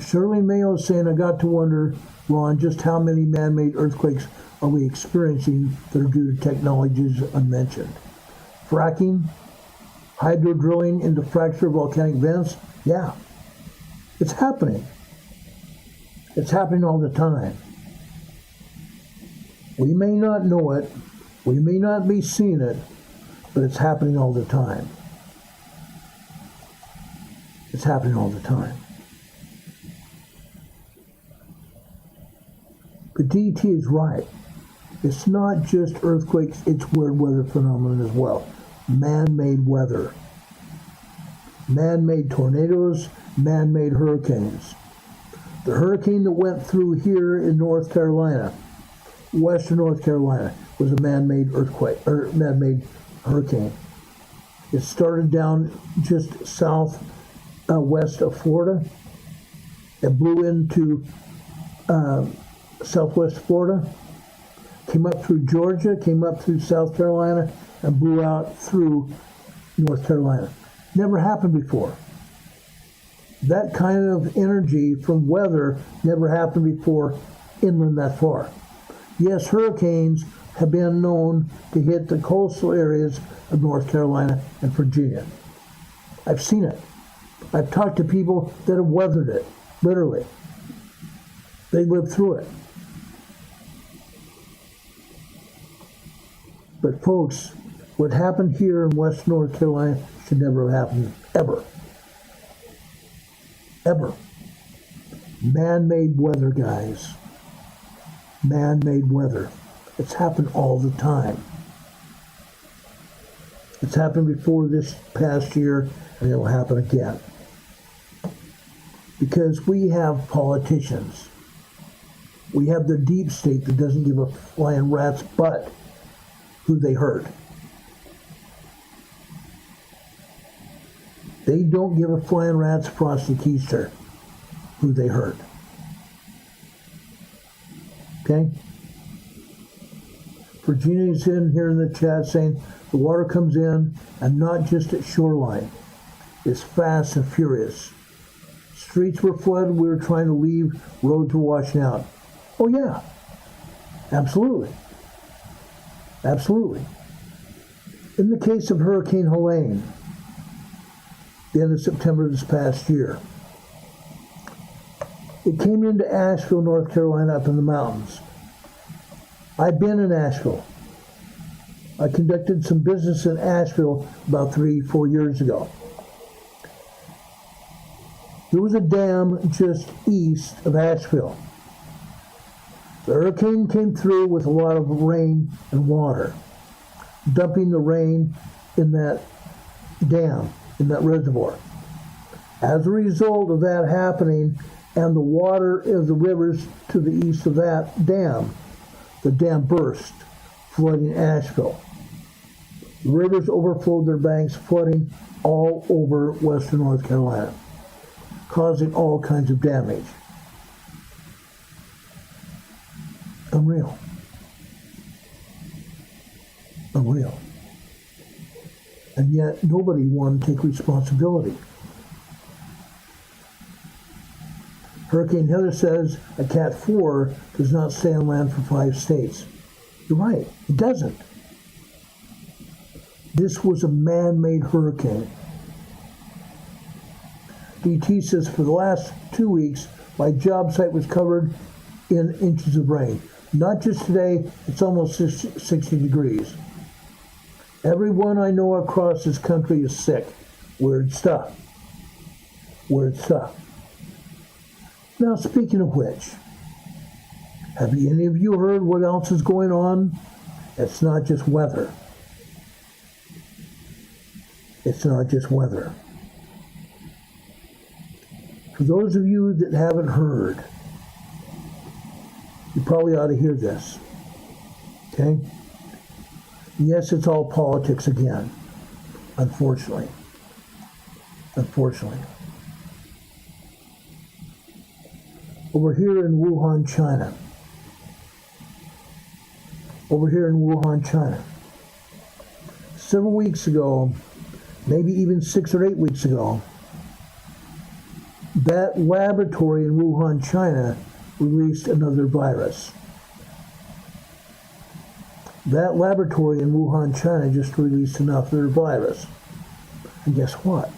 Shirley Mayo is saying, I got to wonder, Ron, just how many man-made earthquakes are we experiencing that are due to technologies unmentioned? Fracking, hydro drilling into fracture volcanic vents, yeah, it's happening. It's happening all the time. We may not know it, we may not be seeing it, but it's happening all the time. It's happening all the time. But DT is right. It's not just earthquakes, it's weird weather phenomenon as well. Man-made weather. Man-made tornadoes, man-made hurricanes. The hurricane that went through here in North Carolina, western North Carolina, was a man-made earthquake, or man-made hurricane. It started down just west of Florida. It blew into southwest Florida, came up through Georgia, came up through South Carolina, and blew out through North Carolina. Never happened before. That kind of energy from weather never happened before inland that far. Yes, hurricanes have been known to hit the coastal areas of North Carolina and Virginia. I've seen it. I've talked to people that have weathered it, literally. They lived through it. But folks, what happened here in West North Carolina should never have happened, ever. ever. Man-made weather, guys. Man-made weather. It's happened all the time. It's happened before this past year, and it'll happen again. Because we have politicians. We have the deep state that doesn't give a flying rat's butt who they hurt. They don't give a flying rat's prosecutor who they hurt. Okay? Virginia's in here in the chat saying the water comes in and not just at shoreline. It's fast and furious. Streets were flooded. We were trying to leave. Roads were washing out. Oh yeah. Absolutely. Absolutely. In the case of Hurricane Helene, the end of September this past year, it came into Asheville, North Carolina, up in the mountains. I've been in Asheville. I conducted some business in Asheville about 3-4 years ago. There was a dam just east of Asheville. The hurricane came through with a lot of rain and water, dumping the rain in that dam, in that reservoir. As a result of that happening and the water of the rivers to the east of that dam, the dam burst, flooding Asheville. The rivers overflowed their banks, flooding all over western North Carolina, causing all kinds of damage. Unreal. Unreal. And yet nobody wanted to take responsibility. Hurricane Heather says a Cat 4 does not stay on land for 5 states. You're right, it doesn't. This was a man-made hurricane. DT says for the last 2 weeks, my job site was covered in inches of rain. Not just today, it's almost 60 degrees. Everyone I know across this country is sick. Weird stuff. Weird stuff. Now, speaking of which, have any of you heard what else is going on? It's not just weather. It's not just weather. For those of you that haven't heard, you probably ought to hear this. Okay? Yes, it's all politics again. Unfortunately. Unfortunately. Over here in Wuhan, China. Over here in Wuhan, China. Several weeks ago, maybe even 6 or 8 weeks ago, that laboratory in Wuhan, China, released another virus. That laboratory in Wuhan, China just released another virus. And guess what?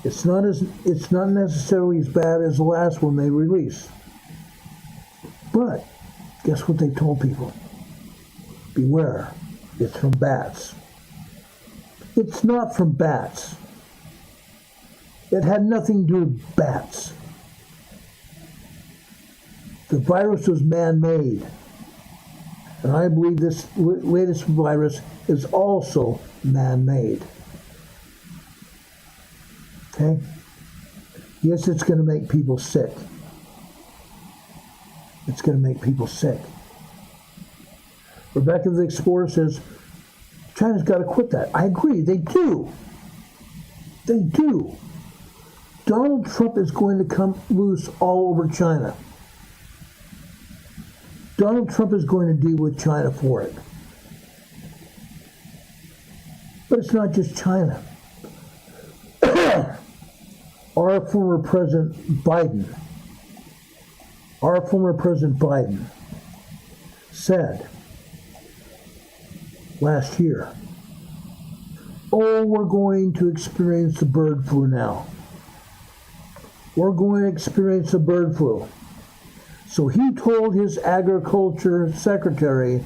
It's not necessarily as bad as the last one they released. But guess what they told people? Beware, it's from bats. It's not from bats. It had nothing to do with bats. The virus was man-made. And I believe this latest virus is also man-made. Okay? Yes, it's going to make people sick. It's going to make people sick. Rebecca the Explorer says, China's got to quit that. I agree, they do. They do. Donald Trump is going to come loose all over China. Donald Trump is going to deal with China for it. But it's not just China. Our former President Biden said last year, oh, we're going to experience the bird flu now. We're going to experience the bird flu. So he told his agriculture secretary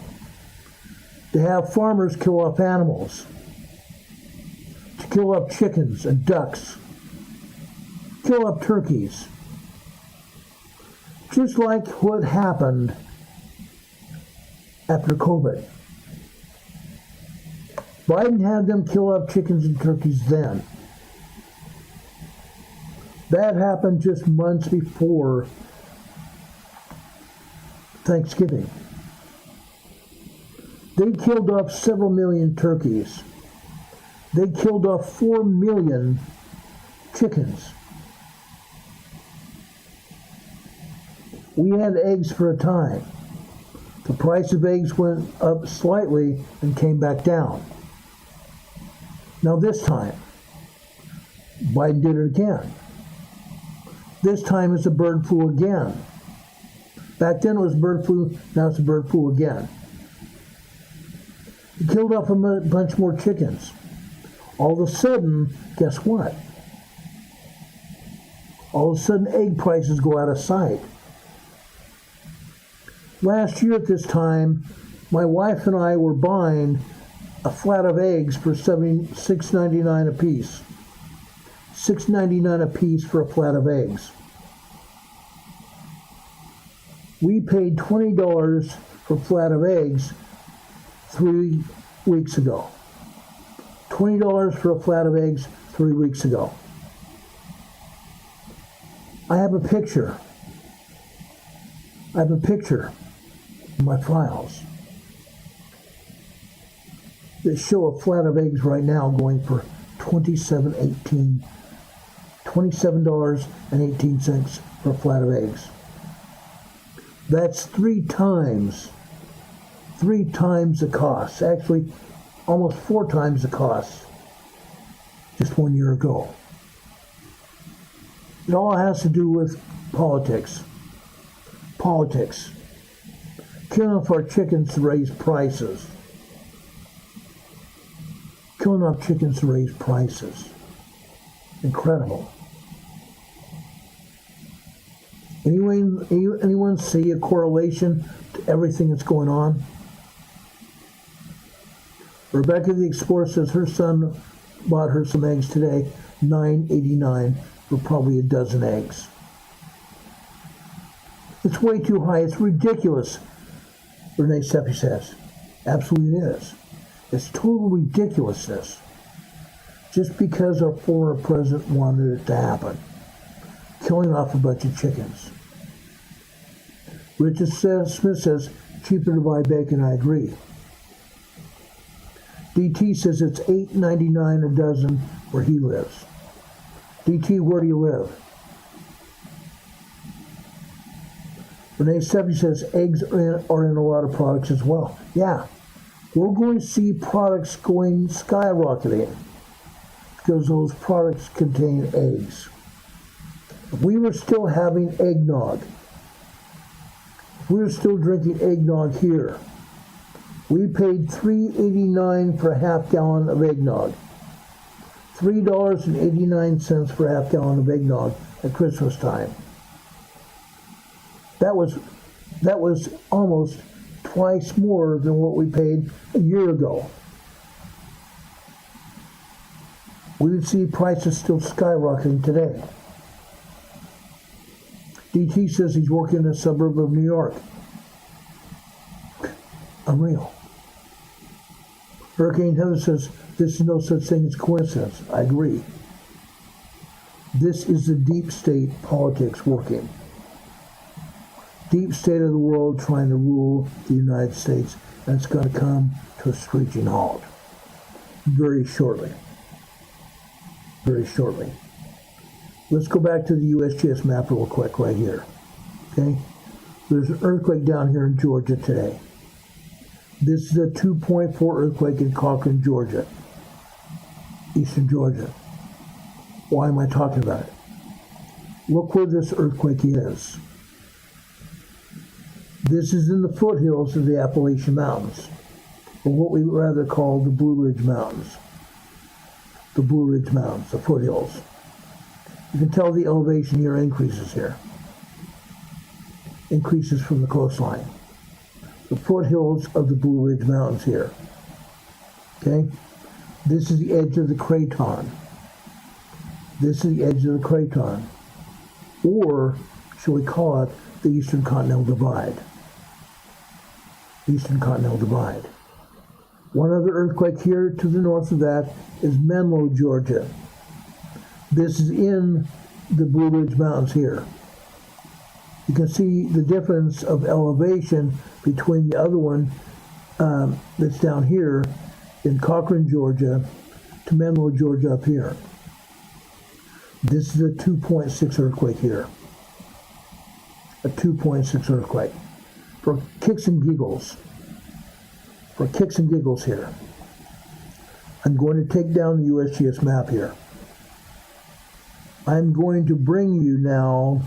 to have farmers kill off animals, to kill off chickens and ducks, kill up turkeys. Just like what happened after COVID. Biden had them kill up chickens and turkeys then. That happened just months before Thanksgiving. They killed off several million turkeys. They killed off 4 million chickens. We had eggs for a time. The price of eggs went up slightly and came back down. Now this time, Biden did it again. This time it's a bird flu again. Back then it was bird flu, now it's a bird flu again. He killed off a bunch more chickens. All of a sudden, guess what? All of a sudden egg prices go out of sight. Last year at this time, my wife and I were buying a flat of eggs for $6.99 a piece. $6.99 a piece for a flat of eggs. We paid $20 for a flat of eggs 3 weeks ago. $20 for a flat of eggs 3 weeks ago. I have a picture. In my files that show a flat of eggs right now going for $27.18 for a flat of eggs. That's three times the cost. Actually, almost 4 times the cost just 1 year ago. It all has to do with politics. Killing off our chickens to raise prices. Incredible. Anyone see a correlation to everything that's going on? Rebecca the Explorer says her son bought her some eggs today, $9.89 for probably a dozen eggs. It's way too high. It's ridiculous, Renee Seppi says. Absolutely it is. It's total ridiculousness. Just because our former president wanted it to happen. Killing off a bunch of chickens. Richard Smith says, cheaper to buy bacon, I agree. DT says it's $8.99 a dozen where he lives. DT, where do you live? Renee Seppi says eggs are in a lot of products as well. Yeah, we're going to see products going skyrocketing because those products contain eggs. If we were still having eggnog, if we were still drinking eggnog here, we paid $3.89 for a half gallon of eggnog. $3.89 for a half gallon of eggnog at Christmas time. That was almost twice more than what we paid a year ago. We would see prices still skyrocketing today. DT says he's working in a suburb of New York. Unreal. Hurricane Heather says this is no such thing as coincidence. I agree. This is the deep state politics working. Deep state of the world trying to rule the United States, and it's going to come to a screeching halt very shortly. Very shortly. Let's go back to the USGS map real quick right here. Okay? There's an earthquake down here in Georgia today. This is a 2.4 earthquake in Cochrane, Georgia. Eastern Georgia. Why am I talking about it? Look where this earthquake is. This is in the foothills of the Appalachian Mountains, or what we rather call the Blue Ridge Mountains. The Blue Ridge Mountains, the foothills. You can tell the elevation here increases here. Increases from the coastline. The foothills of the Blue Ridge Mountains here. Okay? This is the edge of the Craton. This is the edge of the Craton. or shall we call it the Eastern Continental Divide. Eastern Continental Divide. One other earthquake here to the north of that is Menlo, Georgia. This is in the Blue Ridge Mountains here. You can see the difference of elevation between the other one that's down here in Cochran, Georgia, to Menlo, Georgia up here. This is a 2.6 earthquake here. A 2.6 earthquake. For kicks and giggles. For kicks and giggles here. I'm going to take down the USGS map here. I'm going to bring you now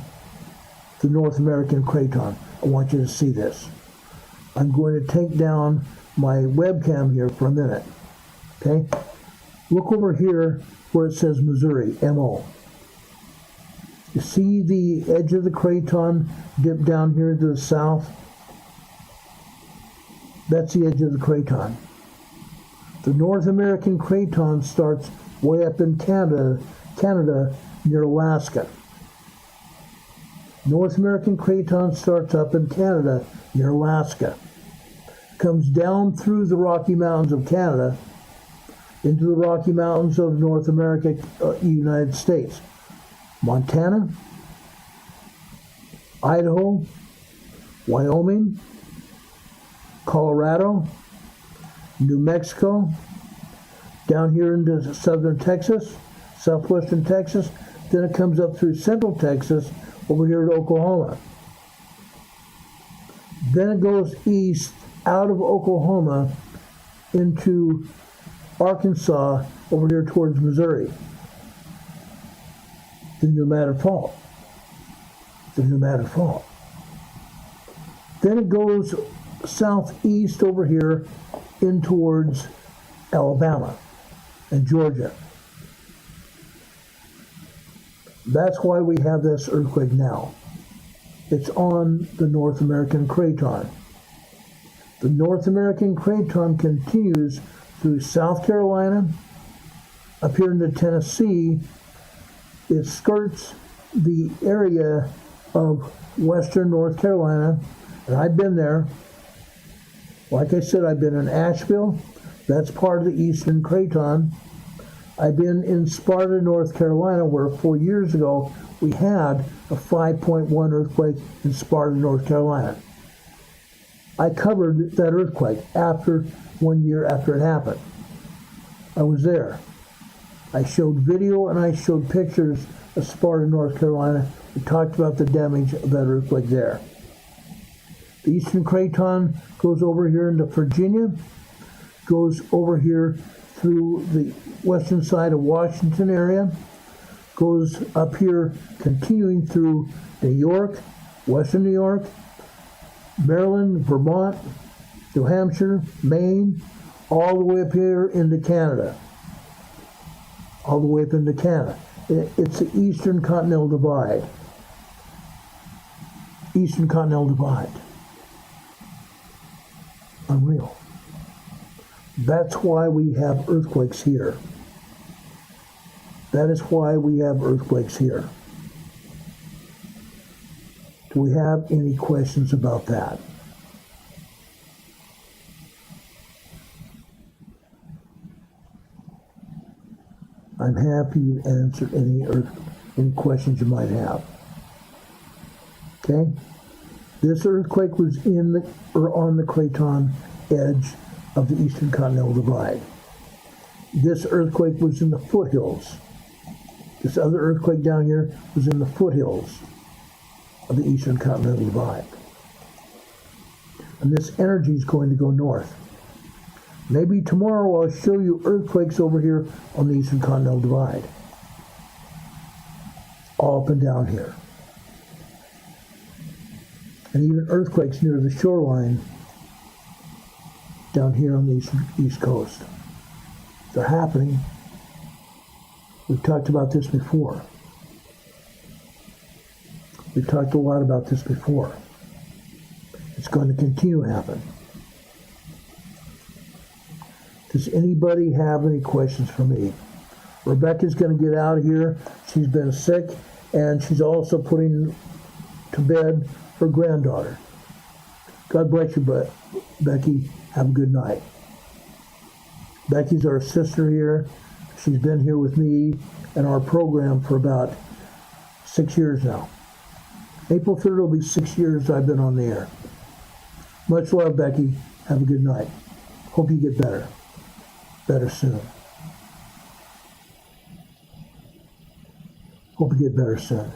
the North American Craton. I want you to see this. I'm going to take down my webcam here for a minute. Okay? Look over here where it says Missouri, MO. You see the edge of the Craton dip down here to the south? That's the edge of the Craton. The North American Craton starts way up in Canada near Alaska. North American Craton starts up in Canada near Alaska. Comes down through the Rocky Mountains of Canada into the Rocky Mountains of North America, United States. Montana, Idaho, Wyoming, Colorado, New Mexico, down here into southern Texas, southwestern Texas, then it comes up through central Texas, over here to Oklahoma. Then it goes east out of Oklahoma into Arkansas, over here towards Missouri. The Pneumatic Fault. The Pneumatic Fault. Then it goes southeast over here in towards Alabama and Georgia. That's why we have this earthquake now. It's on the North American Craton. The North American Craton continues through South Carolina, up here into Tennessee. It skirts the area of western North Carolina, and I've been there. Like I said, I've been in Asheville. That's part of the Eastern Craton. I've been in Sparta, North Carolina, where 4 years ago we had a 5.1 earthquake in Sparta, North Carolina. I covered that earthquake 1 year after it happened. I was there. I showed video and I showed pictures of Sparta, North Carolina. We talked about the damage of that earthquake there. The Eastern Craton goes over here into Virginia, goes over here through the western side of Washington area, goes up here continuing through New York, western New York, Maryland, Vermont, New Hampshire, Maine, all the way up here into Canada. All the way up into Canada. It's the Eastern Continental Divide. Eastern Continental Divide. Unreal. That's why we have earthquakes here. That is why we have earthquakes here. Do we have any questions about that? I'm happy to answer any questions you might have. Okay? This earthquake was on the Craton edge of the Eastern Continental Divide. This earthquake was in the foothills. This other earthquake down here was in the foothills of the Eastern Continental Divide. And this energy is going to go north. Maybe tomorrow I'll show you earthquakes over here on the Eastern Continental Divide. All up and down here. And even earthquakes near the shoreline down here on the east coast. They're happening. We've talked about this before. We've talked a lot about this before. It's going to continue to happen. Does anybody have any questions for me? Rebecca's going to get out of here. She's been sick, and she's also putting to bed her granddaughter. God bless you, Becky. Have a good night. Becky's our sister here. She's been here with me and our program for about 6 years now. April 3rd will be 6 years I've been on the air. Much love, Becky. Have a good night. Hope you get better. Better soon. Hope you get better soon.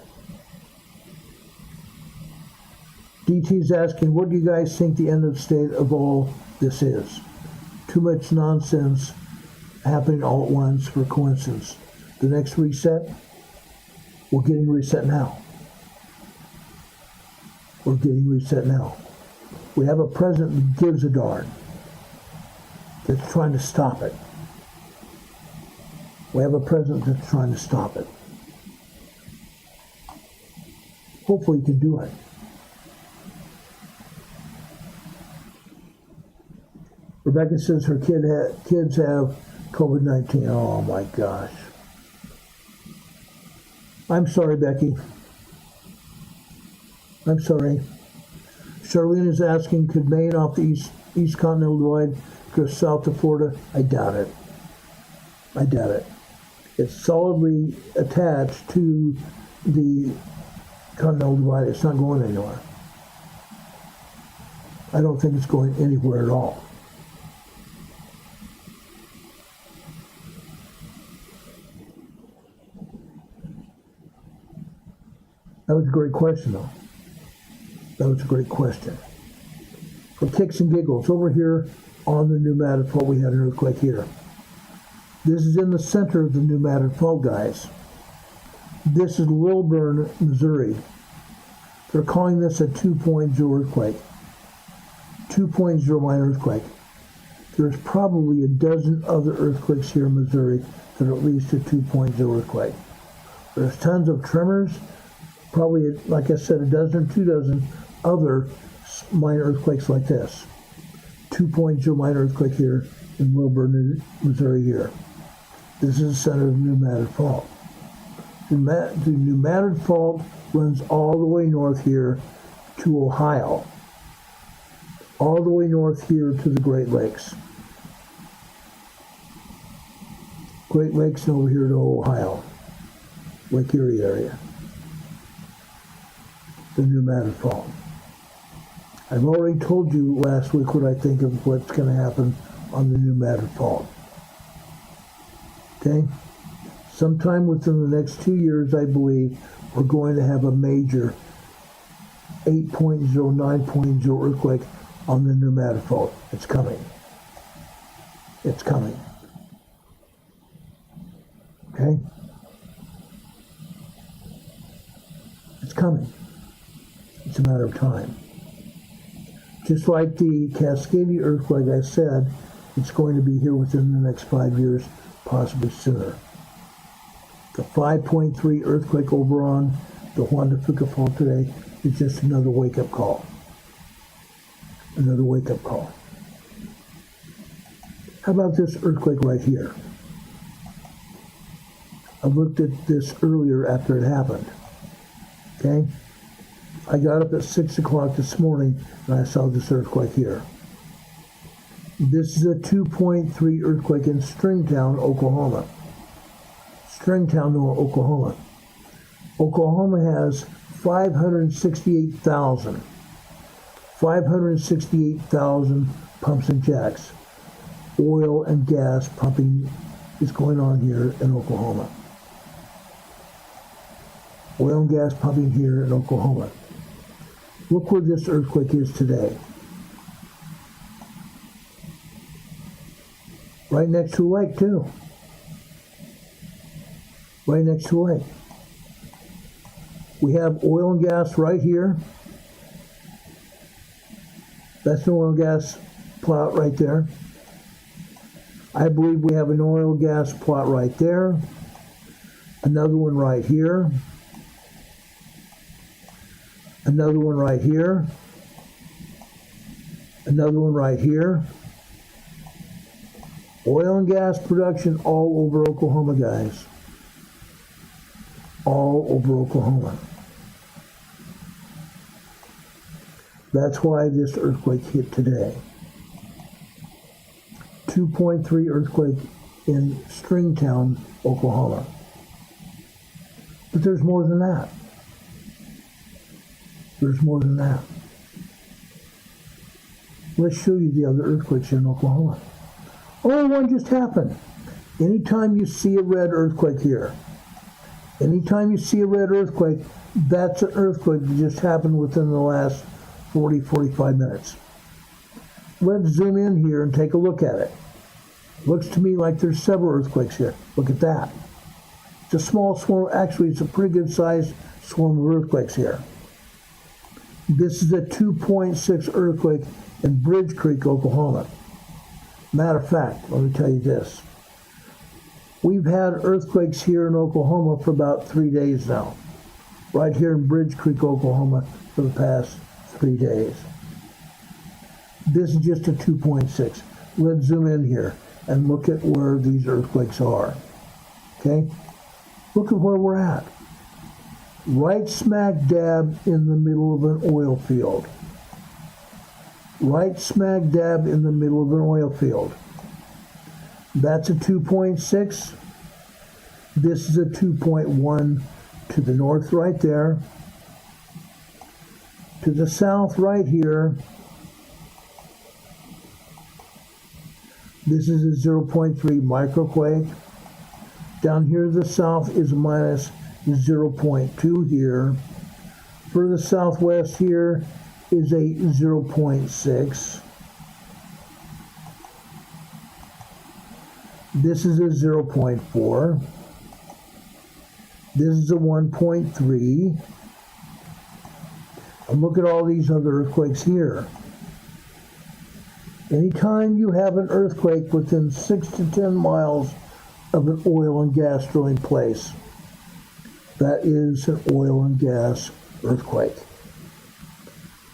DT's asking, what do you guys think the end of state of all this is? Too much nonsense happening all at once for coincidence. The next reset? We're getting reset now. We're getting reset now. We have a president that gives a darn, that's trying to stop it. We have a president that's trying to stop it. Hopefully he can do it. Rebecca says her kids have COVID-19. Oh my gosh. I'm sorry, Becky. I'm sorry. Charlene is asking, could Maine off the East Continental Divide go south to Florida? I doubt it. I doubt it. It's solidly attached to the Continental Divide. It's not going anywhere. I don't think it's going anywhere at all. That was a great question, though. That was a great question. For kicks and giggles, over here on the pneumatic fault, we had an earthquake here. This is in the center of the pneumatic fault, guys. This is Lilburn, Missouri. They're calling this a 2.0 earthquake. 2.0 minor earthquake. There's probably a dozen other earthquakes here in Missouri that are at least a 2.0 earthquake. There's tons of tremors, probably, like I said, a dozen, 2 dozen other minor earthquakes like this. 2.0 minor earthquake here in Wilburn, Missouri here. This is the center of the pneumatic fault. The pneumatic fault runs all the way north here to Ohio. All the way north here to the Great Lakes. Great Lakes and over here to Ohio. Lake Erie area. The pneumatic fault. I've already told you last week what I think of what's going to happen on the pneumatic fault. Okay? Sometime within the next 2 years, I believe, we're going to have a major 8.0, 9.0 earthquake on the pneumatic fault. It's coming. It's coming. Okay? It's coming. It's a matter of time. Just like the Cascadia earthquake, I said, it's going to be here within the next 5 years, possibly sooner. The 5.3 earthquake over on the Juan de Fuca Fault today is just another wake-up call. Another wake-up call. How about this earthquake right here? I looked at this earlier after it happened. Okay? I got up at 6 o'clock this morning and I saw this earthquake here. This is a 2.3 earthquake in Stringtown, Oklahoma. Stringtown, Oklahoma. Oklahoma has 568,000 pumps and jacks. Oil and gas pumping is going on here in Oklahoma. Oil and gas pumping here in Oklahoma. Look where this earthquake is today. Right next to a lake, too. Right next to a lake. We have oil and gas right here. That's an oil and gas plot right there. I believe we have an oil and gas plot right there. Another one right here. Another one right here. Another one right here. Oil and gas production all over Oklahoma, guys. all over Oklahoma. That's why this earthquake hit today. 2.3 earthquake in Stringtown, Oklahoma. But there's more than that. There's more than that. Let's show you the other earthquakes in Oklahoma. Oh, one just happened. Anytime you see a red earthquake here, anytime you see a red earthquake, that's an earthquake that just happened within the last 45 minutes. Let's zoom in here and take a look at it. Looks to me like there's several earthquakes here. Look at that. It's a small swarm. Actually, it's a pretty good sized swarm of earthquakes here. This is a 2.6 earthquake in Bridge Creek, Oklahoma. Matter of fact, let me tell you this. We've had earthquakes here in Oklahoma for about 3 days now. Right here in Bridge Creek, Oklahoma, for the past 3 days. This is just a 2.6. Let's zoom in here and look at where these earthquakes are. Okay? Look at where we're at. Right smack dab in the middle of an oil field. Right smack dab in the middle of an oil field. That's a 2.6. This is a 2.1 to the north right there. To the south right here, this is a 0.3 microquake. Down here to the south is minus 0.2 here. Further southwest here is a 0.6. This is a 0.4. This is a 1.3. And look at all these other earthquakes here. Anytime you have an earthquake within 6 to 10 miles of an oil and gas drilling place, that is an oil and gas earthquake.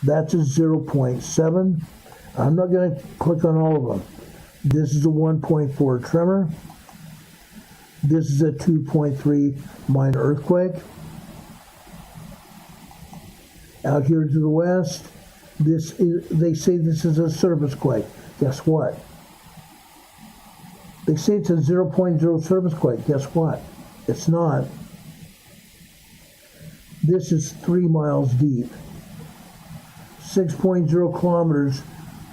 That's a 0.7. I'm not going to click on all of them. This is a 1.4 tremor. This is a 2.3 minor earthquake. Out here to the west, they say this is a surface quake. Guess what? They say it's a 0.0 surface quake. Guess what? It's not. This is 3 miles deep. 6.0 kilometers,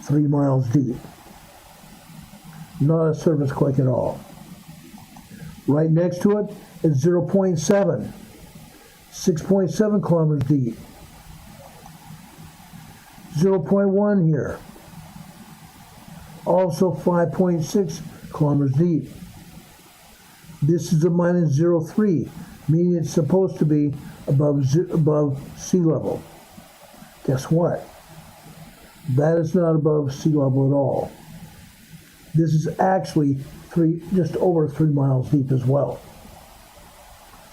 3 miles deep. Not a surface quake at all. Right next to it is 0.7. 6.7 kilometers deep. 0.1 here. Also 5.6 kilometers deep. This is a minus 0.3, meaning it's supposed to be above sea level. Guess what? That is not above sea level at all. This is actually just over 3 miles deep as well.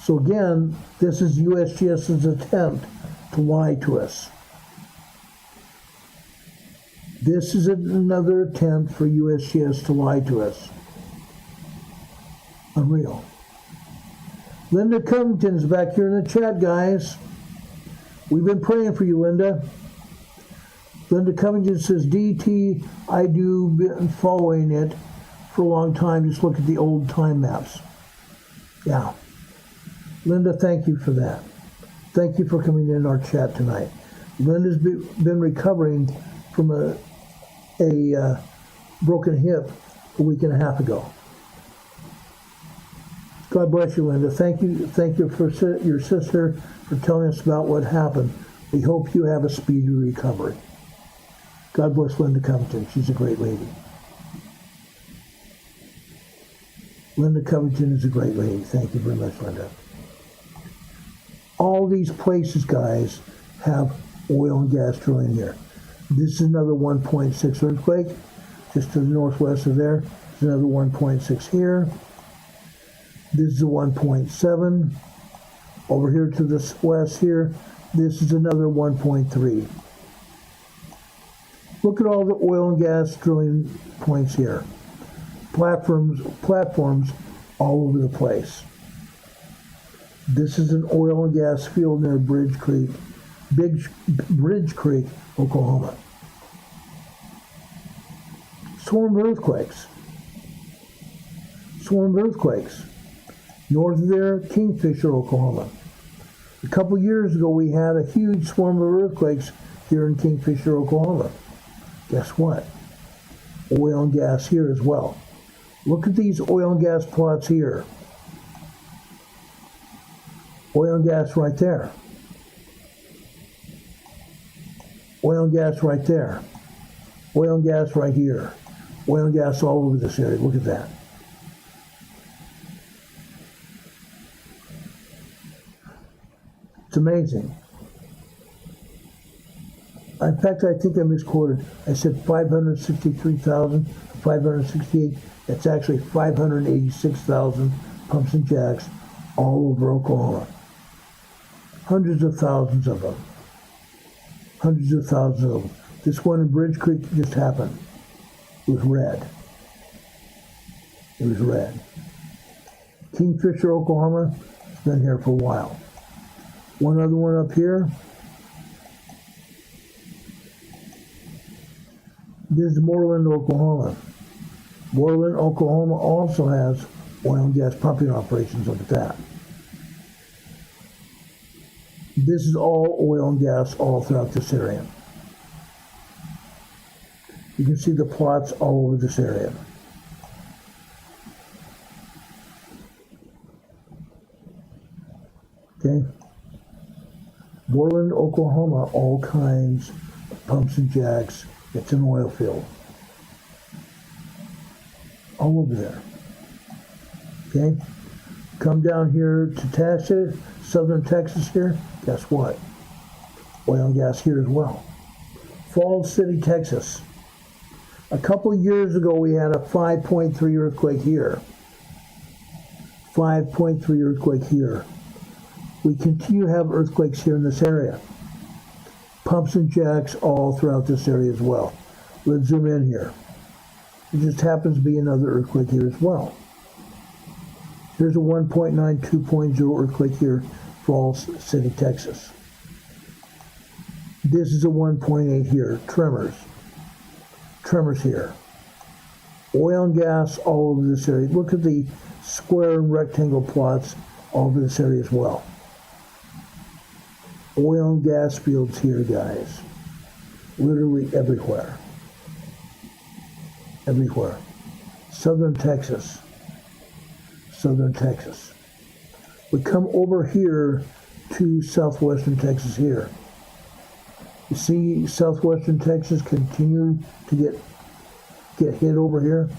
So again, this is USGS's attempt to lie to us. This is another attempt for USGS to lie to us. Unreal. Linda Covington is back here in the chat, guys. We've been praying for you, Linda. Linda Covington says, DT, I do been following it for a long time. Just look at the old time maps. Yeah. Linda, thank you for that. Thank you for coming in our chat tonight. Linda's been recovering from a broken hip a week and a half ago. God bless you, Linda. Thank you for your sister for telling us about what happened. We hope you have a speedy recovery. God bless Linda Covington. She's a great lady. Linda Covington is a great lady. Thank you very much, Linda. All these places, guys, have oil and gas drilling here. This is another 1.6 earthquake, just to the northwest of there. There's another 1.6 here. This is a 1.7. Over here to the west here, this is another 1.3. Look at all the oil and gas drilling points here. Platforms all over the place. This is an oil and gas field near Bridge Creek, Oklahoma. Swarm of earthquakes. North of there, Kingfisher, Oklahoma. A couple years ago, we had a huge swarm of earthquakes here in Kingfisher, Oklahoma. Guess what? Oil and gas here as well. Look at these oil and gas plots here. Oil and gas right there. Oil and gas right there. Oil and gas right here. Oil and gas all over this area. Look at that. It's amazing. In fact, I think I misquoted. I said 568. It's actually 586,000 pumps and jacks all over Oklahoma. Hundreds of thousands of them. This one in Bridge Creek just happened. It was red. Kingfisher, Oklahoma, it's been here for a while. One other one up here. This is Moreland, Oklahoma. Moreland, Oklahoma also has oil and gas pumping operations. Look at that. This is all oil and gas all throughout this area. You can see the plots all over this area. Okay. Moreland, Oklahoma, all kinds of pumps and jacks. It's an oil field. All over there. Okay? Come down here to Texas, southern Texas here. Guess what? Oil and gas here as well. Falls City, Texas. A couple years ago, we had a 5.3 earthquake here. 5.3 earthquake here. We continue to have earthquakes here in this area. Pumps and jacks all throughout this area as well. Let's zoom in here. It just happens to be another earthquake here as well. Here's a 1.9, 2.0 earthquake here, Falls City, Texas. This is a 1.8 here, tremors. Tremors here. Oil and gas all over this area. Look at the square and rectangle plots all over this area as well. Oil and gas fields here, guys. Literally everywhere. Everywhere. Southern Texas. We come over here to southwestern Texas here. You see southwestern Texas continue to get hit over here.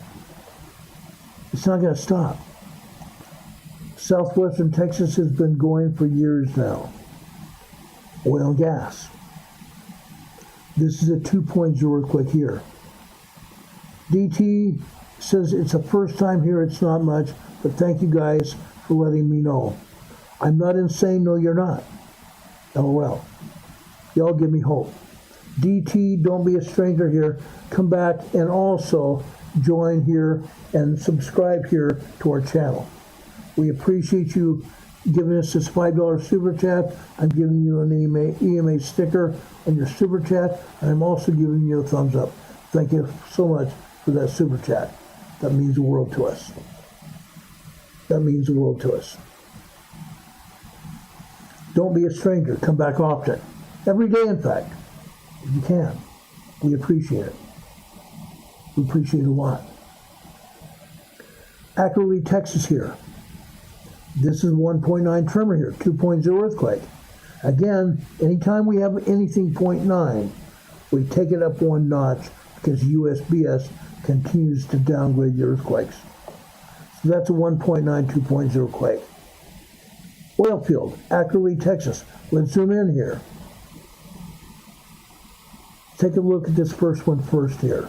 It's not going to stop. Southwestern Texas has been going for years now. Oil and gas. This is a 2.0 earthquake here. DT says it's the first time here, it's not much, but thank you guys for letting me know. I'm not insane, no you're not. LOL. Y'all give me hope. DT, don't be a stranger here. Come back and also join here and subscribe here to our channel. We appreciate you giving us this $5 super chat. I'm giving you an EMA sticker on your super chat, and I'm also giving you a thumbs up. Thank you so much for that super chat. That means the world to us. Don't be a stranger. Come back often. Every day, in fact, if you can. We appreciate it. We appreciate it a lot. Accurately, Texas here. This is 1.9 tremor here, 2.0 earthquake. Again, anytime we have anything 0.9, we take it up one notch because USBS continues to downgrade the earthquakes. So that's a 1.9, 2.0 quake. Oil field, accurately, Texas. Let's zoom in here. Take a look at this first one first here.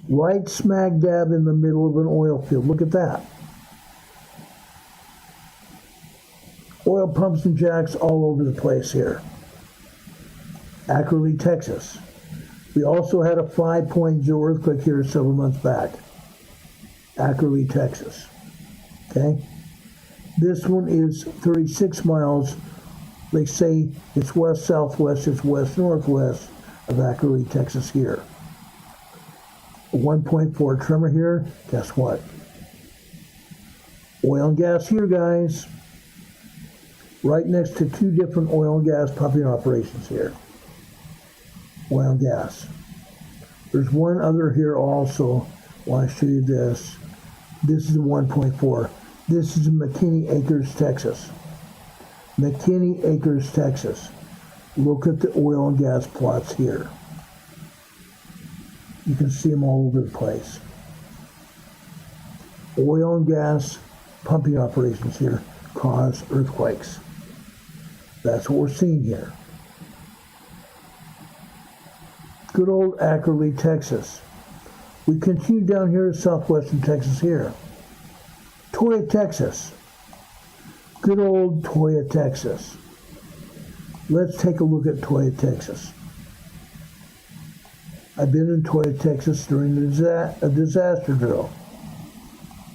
Right smack dab in the middle of an oil field. Look at that. Oil pumps and jacks all over the place here. Accurately, Texas. We also had a 5.0 earthquake here several months back. Accurately, Texas. okay? This one is 36 miles. They say it's west-southwest, it's west-northwest of Ackley, Texas here. A 1.4 tremor here, guess what? Oil and gas here, guys. Right next to two different oil and gas pumping operations here. Oil and gas. There's one other here also. I want to show you this. This is a 1.4. This is in McKinney Acres, Texas. McKinney Acres, Texas. Look at the oil and gas plots here. You can see them all over the place. Oil and gas pumping operations here cause earthquakes. That's what we're seeing here. Good old Ackley, Texas. We continue down here to southwestern Texas here. Toyah, Texas. Good old Toyah, Texas. Let's take a look at Toyah, Texas. I've been in Toyah, Texas during a disaster drill.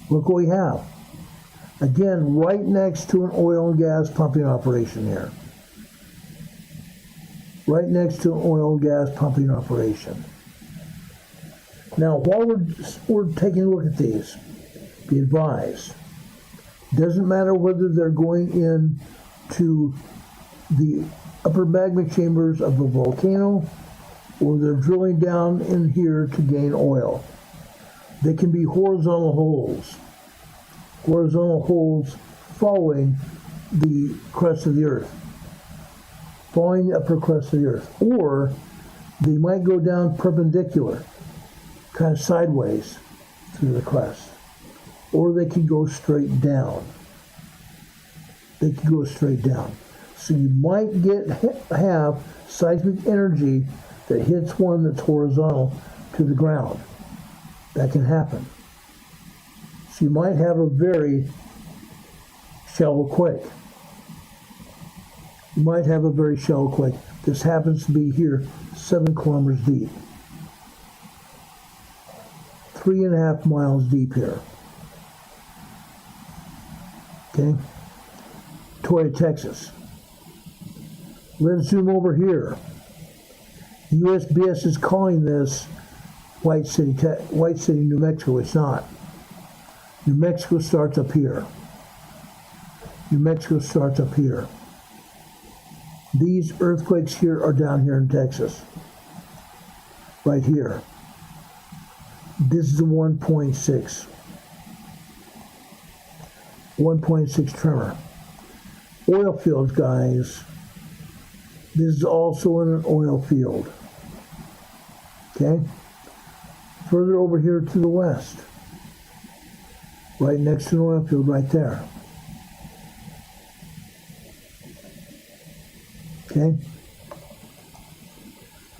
Look what we have. Again, right next to an oil and gas pumping operation here. Right next to an oil and gas pumping operation. Now, while we're taking a look at these, be advised, doesn't matter whether they're going in to the upper magma chambers of a volcano or they're drilling down in here to gain oil. They can be horizontal holes. Horizontal holes following the crust of the earth. Following the upper crust of the earth. Or they might go down perpendicular, kind of sideways through the crust. Or they can go straight down. They can go straight down. So you might have seismic energy that hits one that's horizontal to the ground. That can happen. So you might have a very shallow quake. You might have a very shallow quake. This happens to be here 7 kilometers deep. 3.5 miles deep here. Okay? Toyah, Texas. Let's zoom over here. USGS is calling this White City, New Mexico. It's not. New Mexico starts up here. New Mexico starts up here. These earthquakes here are down here in Texas. Right here. This is a 1.6. 1.6 tremor. Oil fields, guys. This is also in an oil field. Okay? Further over here to the west. Right next to an oil field right there. Okay?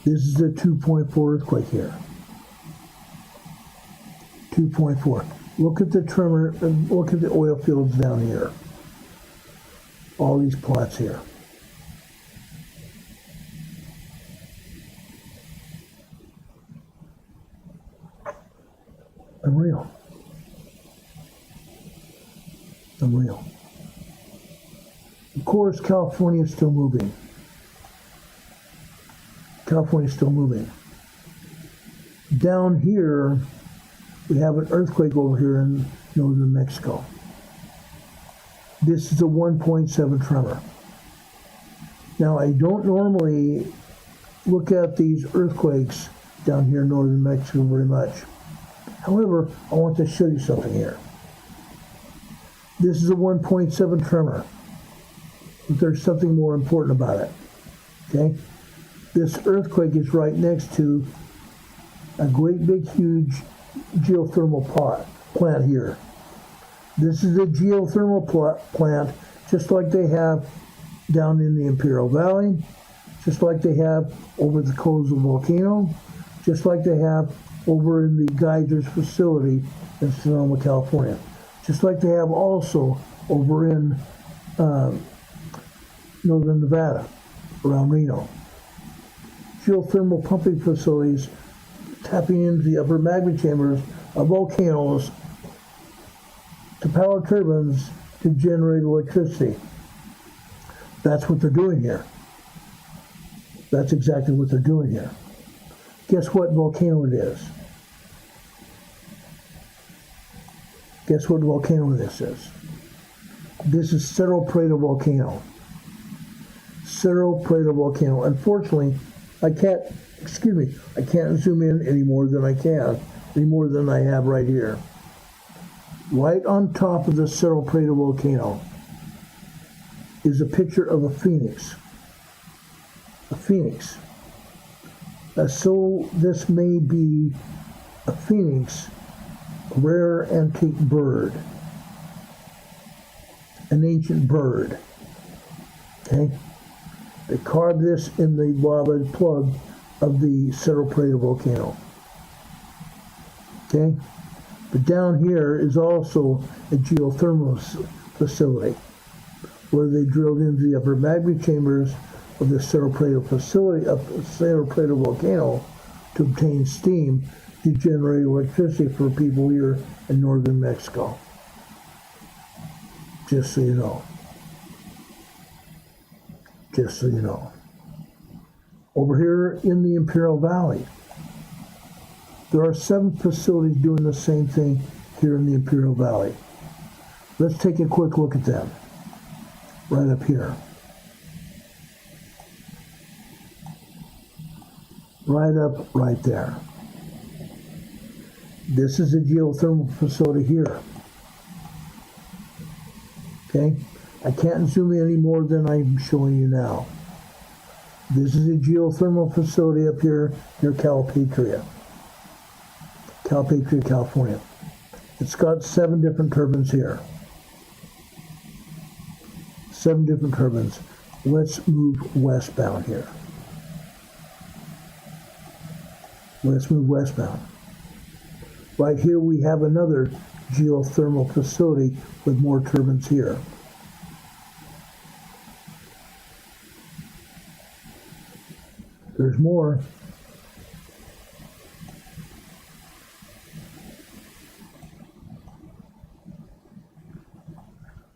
This is a 2.4 earthquake here. 2.4. Look at the tremor, look at the oil fields down here. All these plots here. Unreal. Unreal. Of course, California is still moving. California is still moving. Down here, we have an earthquake over here in northern Mexico. This is a 1.7 tremor. Now, I don't normally look at these earthquakes down here in northern Mexico very much. However, I want to show you something here. This is a 1.7 tremor. But there's something more important about it. Okay? This earthquake is right next to a great big huge geothermal plant here. This is a geothermal plant just like they have down in the Imperial Valley, just like they have over the Coastal Volcano, just like they have over in the geysers facility in Sonoma, California, just like they have also over in northern Nevada, around Reno. Geothermal pumping facilities tapping into the upper magma chambers of volcanoes to power turbines to generate electricity. That's what they're doing here. That's exactly what they're doing here. Guess what volcano it is? Guess what volcano this is? This is Cerro Prado volcano. Cerro Prado volcano. Unfortunately, I can't zoom in any more than I have right here. Right on top of the Cerro Prado volcano is a picture of a phoenix. A phoenix. So this may be a phoenix, a rare antique bird, an ancient bird. Okay? They carved this in the lava plug of the Cerro Prado volcano. Okay? But down here is also a geothermal facility where they drilled into the upper magma chambers of the Cerro Prado facility, of the Cerro Prado volcano, to obtain steam to generate electricity for people here in northern Mexico. Just so you know. Just so you know. Over here in the Imperial Valley, there are 7 facilities doing the same thing here in the Imperial Valley. Let's take a quick look at them. Right up here. Right there. This is a geothermal facility here. Okay? I can't zoom in any more than I'm showing you now. This is a geothermal facility up here near Calipatria, California. It's got 7 different turbines here. 7 different turbines. Let's move westbound here. Let's move westbound. Right here we have another geothermal facility with more turbines here. There's more.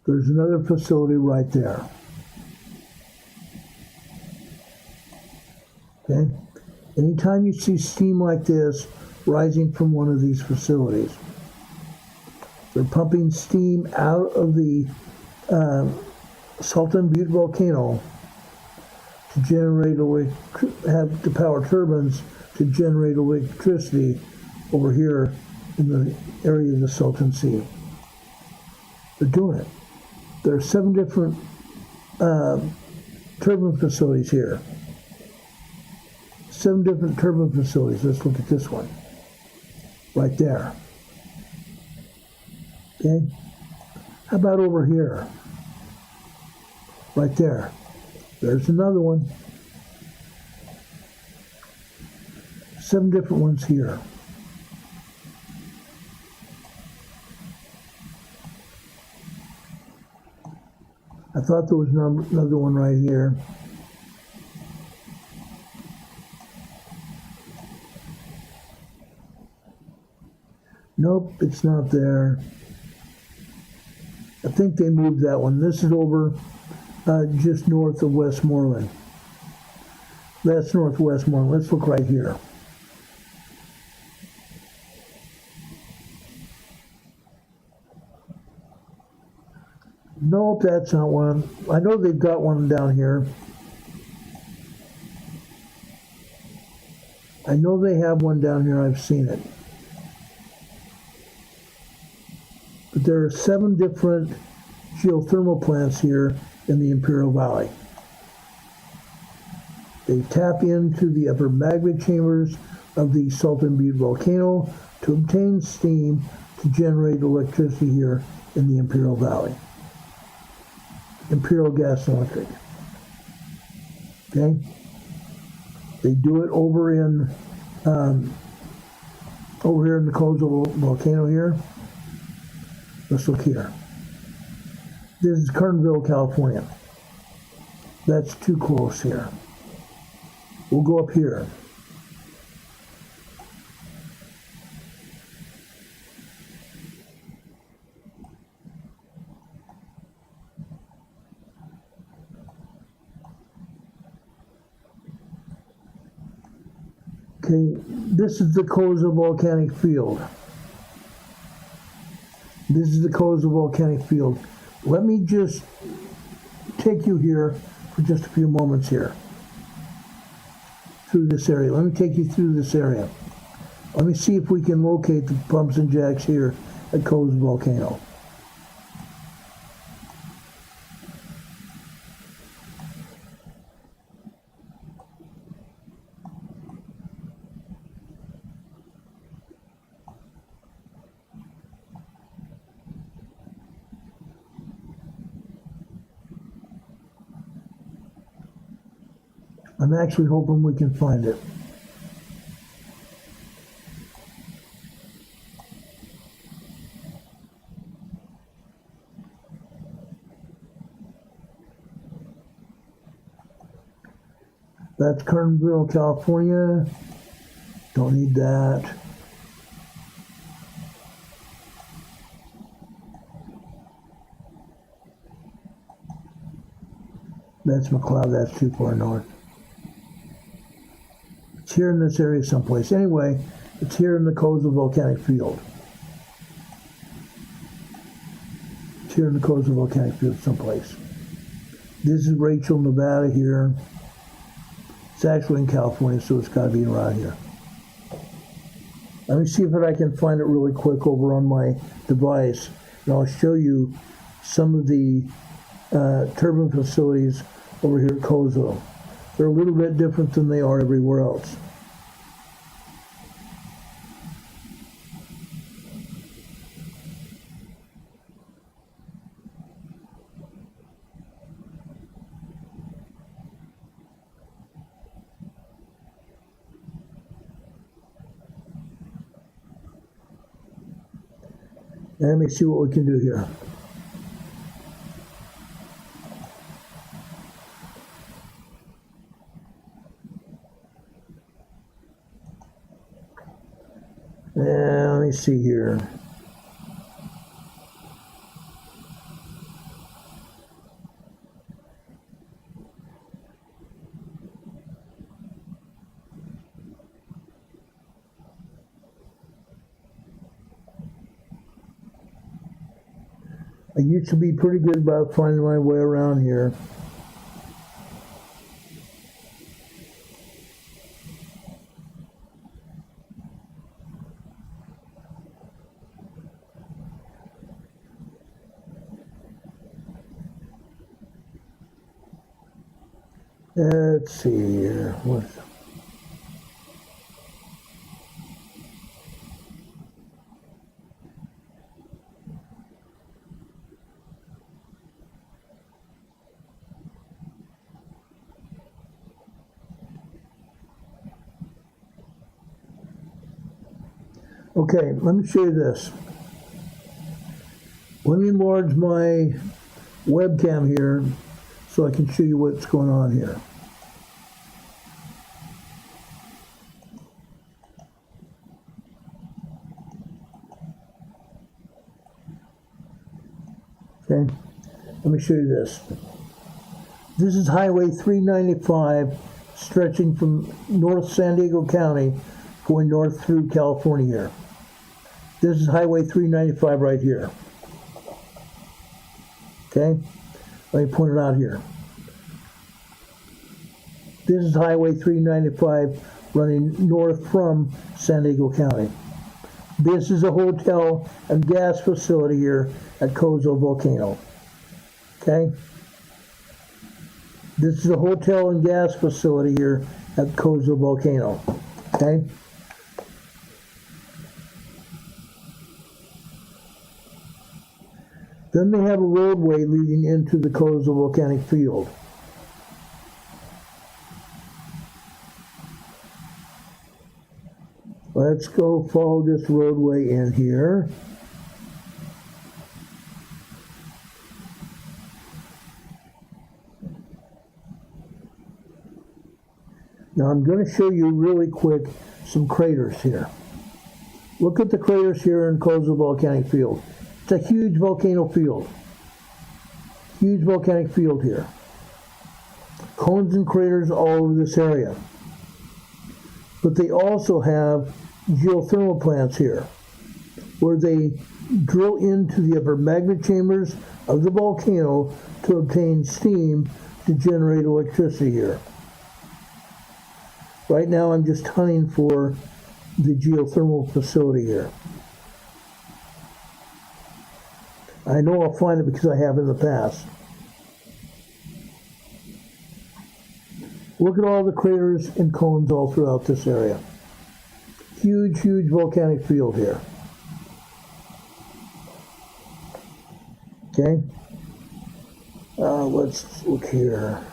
There's another facility right there. Okay? Anytime you see steam like this rising from one of these facilities, they're pumping steam out of the Salton Butte volcano to generate have the power turbines to generate electricity over here in the area of the Salton Sea. They're doing it. There are 7 different turbine facilities here. 7 different turbine facilities. Let's look at this one. Right there. Okay? How about over here? Right there. There's another one. 7 different ones here. I thought there was another one right here. Nope, it's not there. I think they moved that one. This is over just north of Westmoreland. That's north Westmoreland. Let's look right here. Nope, that's not one. I know they've got one down here. I know they have one down here. I've seen it. But there are 7 different geothermal plants here in the Imperial Valley. They tap into the upper magma chambers of the Salton Butte volcano to obtain steam to generate electricity here in the Imperial Valley. Imperial Gas and Electric. Okay? They do it over here in the Coastal volcano here. Let's look here. This is Kernville, California. That's too close here. We'll go up here. Okay, this is the Koza volcanic field. This is the Koza volcanic field. Let me just take you here for just a few moments here. Through this area. Let me take you through this area. Let me see if we can locate the pumps and jacks here at Koza volcano. I'm actually hoping we can find it. That's Kernville, California. Don't need that. That's McLeod, that's too far north. It's here in this area someplace. Anyway, it's here in the Koza volcanic field. It's here in the Koza volcanic field someplace. This is Rachel, Nevada here. It's actually in California, so it's got to be around here. Let me see if I can find it really quick over on my device, and I'll show you some of the turbine facilities over here at Koza. They're a little bit different than they are everywhere else. Let me see what we can do here. And let me see here. I used to be pretty good about finding my way around here. Let's see here. What's okay, let me show you this. Let me enlarge my webcam here so I can show you what's going on here. Okay, let me show you this. This is Highway 395 stretching from North San Diego County going north through California here. This is Highway 395 right here. Okay, let me point it out here. This is Highway 395 running north from San Diego County. This is a hotel and gas facility here at Koza volcano. Okay, this is a hotel and gas facility here at Koza volcano. Okay. Then they have a roadway leading into the Koza volcanic field. Let's go follow this roadway in here. Now I'm going to show you really quick some craters here. Look at the craters here in Koza volcanic field. It's a huge volcano field. Huge volcanic field here. Cones and craters all over this area. but they also have geothermal plants here, where they drill into the upper magma chambers of the volcano to obtain steam to generate electricity here. Right now I'm just hunting for the geothermal facility here. I know I'll find it because I have in the past. Look at all the craters and cones all throughout this area. Huge, huge volcanic field here. Okay. Let's look here.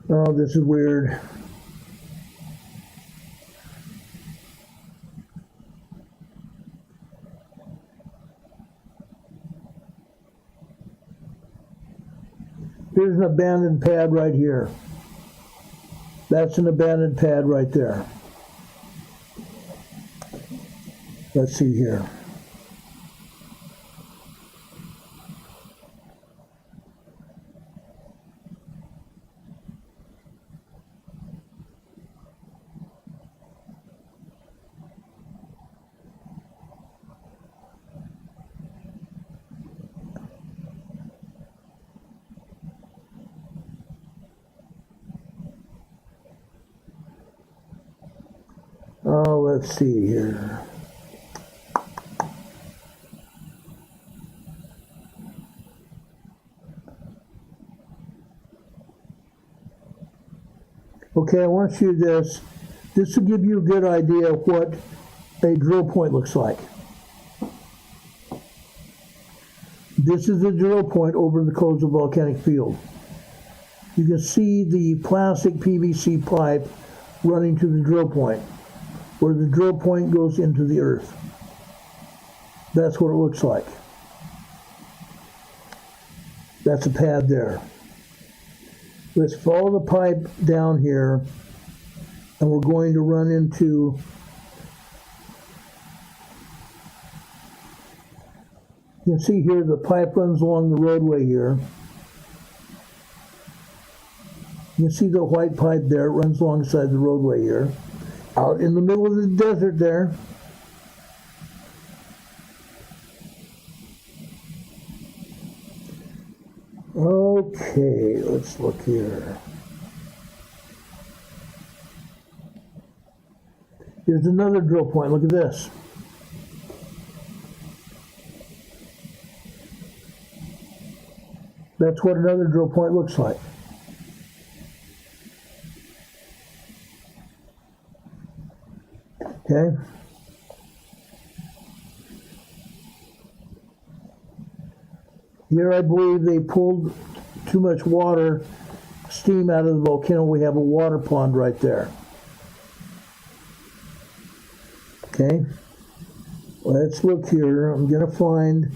Oh, this is weird. Here's an abandoned pad right here. That's an abandoned pad right there. Let's see here. Oh, let's see here. Okay, I want you this. This will give you a good idea of what a drill point looks like. This is the drill point over the Koza volcanic field. You can see the plastic PVC pipe running to the drill point, where the drill point goes into the earth. That's what it looks like. That's a pad there. Let's follow the pipe down here, and we're going to run into you can see here the pipe runs along the roadway here. You can see the white pipe there, it runs alongside the roadway here. Out in the middle of the desert there. Okay, let's look here. Here's another drill point. Look at this. That's what another drill point looks like. Okay. Here I believe they pulled too much water, steam out of the volcano. We have a water pond right there. Okay. Let's look here. I'm going to find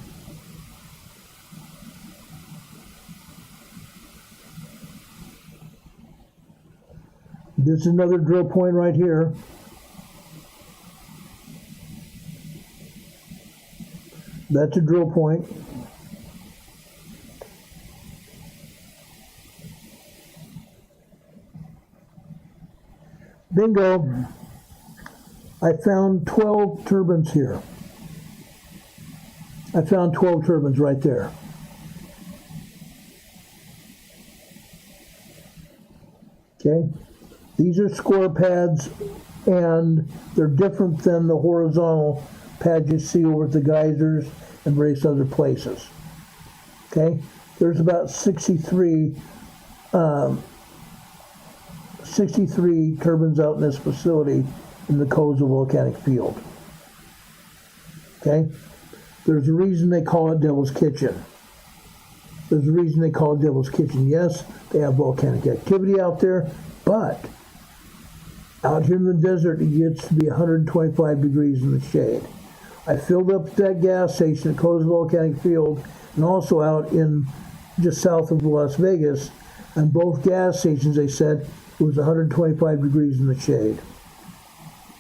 this is another drill point right here. That's a drill point. Bingo. I found 12 turbines here. I found 12 turbines right there. Okay. These are score pads, and they're different than the horizontal pads you see over at the geysers and various other places. Okay, there's about 63 turbines out in this facility in the Koza volcanic field. Okay, there's a reason they call it Devil's Kitchen. There's a reason they call it Devil's Kitchen. Yes, they have volcanic activity out there, but out here in the desert, it gets to be 125 degrees in the shade. I filled up that gas station at Koza Volcanic Field and also out in just south of Las Vegas. And both gas stations, they said, it was 125 degrees in the shade.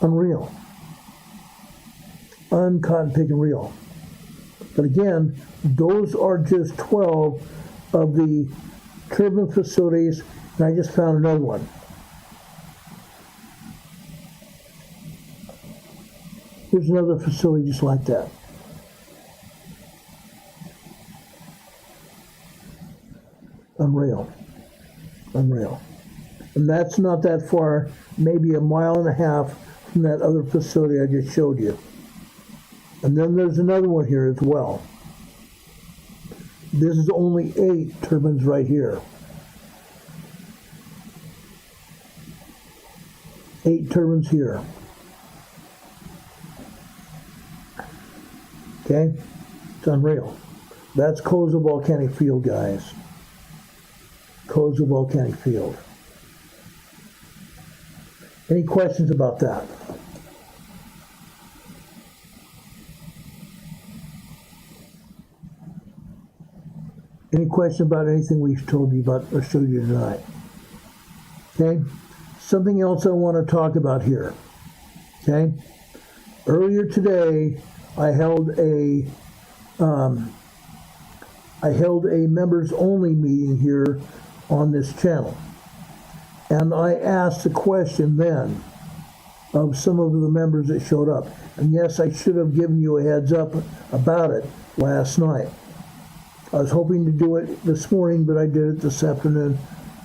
Unreal. Uncotton picking real. But again, those are just 12 of the turbine facilities, and I just found another one. Here's another facility just like that. Unreal. Unreal. And that's not that far, maybe a mile and a half from that other facility I just showed you. And then there's another one here as well. This is only 8 turbines right here. 8 turbines here. Okay? It's unreal. That's Coastal Volcanic Field, guys. Coastal Volcanic Field. Any questions about that? Any question about anything we've told you about or showed you tonight? Okay? Something else I want to talk about here. Okay? Earlier today, I held a members only meeting here on this channel. And I asked a question then of some of the members that showed up. And yes, I should have given you a heads up about it last night. I was hoping to do it this morning, but I did it this afternoon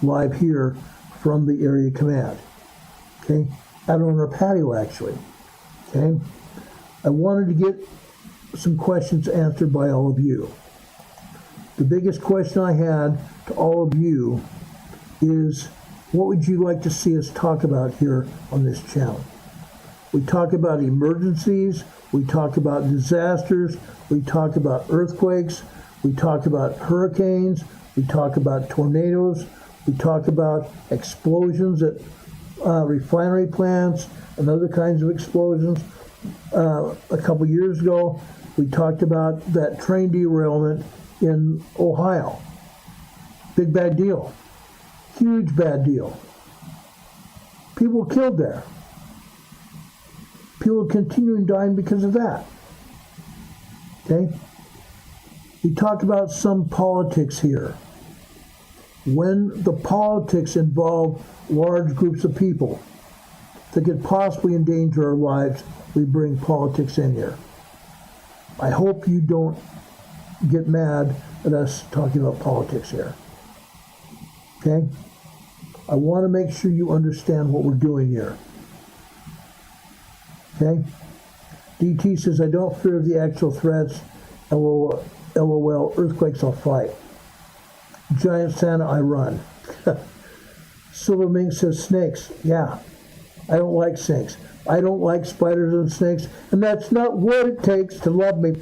live here from the area command. Okay? Out on our patio, actually. Okay? I wanted to get some questions answered by all of you. The biggest question I had to all of you is, what would you like to see us talk about here on this channel? We talk about emergencies, we talk about disasters, we talk about earthquakes, we talk about hurricanes, we talk about tornadoes, we talk about explosions at refinery plants and other kinds of explosions. A couple years ago, we talked about that train derailment in Ohio. Big bad deal. Huge bad deal. People killed there. People are continuing dying because of that. Okay? We talked about some politics here. When the politics involve large groups of people that could possibly endanger our lives, we bring politics in here. I hope you don't get mad at us talking about politics here. Okay? I want to make sure you understand what we're doing here. Okay? DT says, I don't fear the actual threats. LOL, earthquakes I'll fight. Giant Santa, I run. Silver Mink says, snakes. Yeah, I don't like snakes. I don't like spiders and snakes, and that's not what it takes to love me.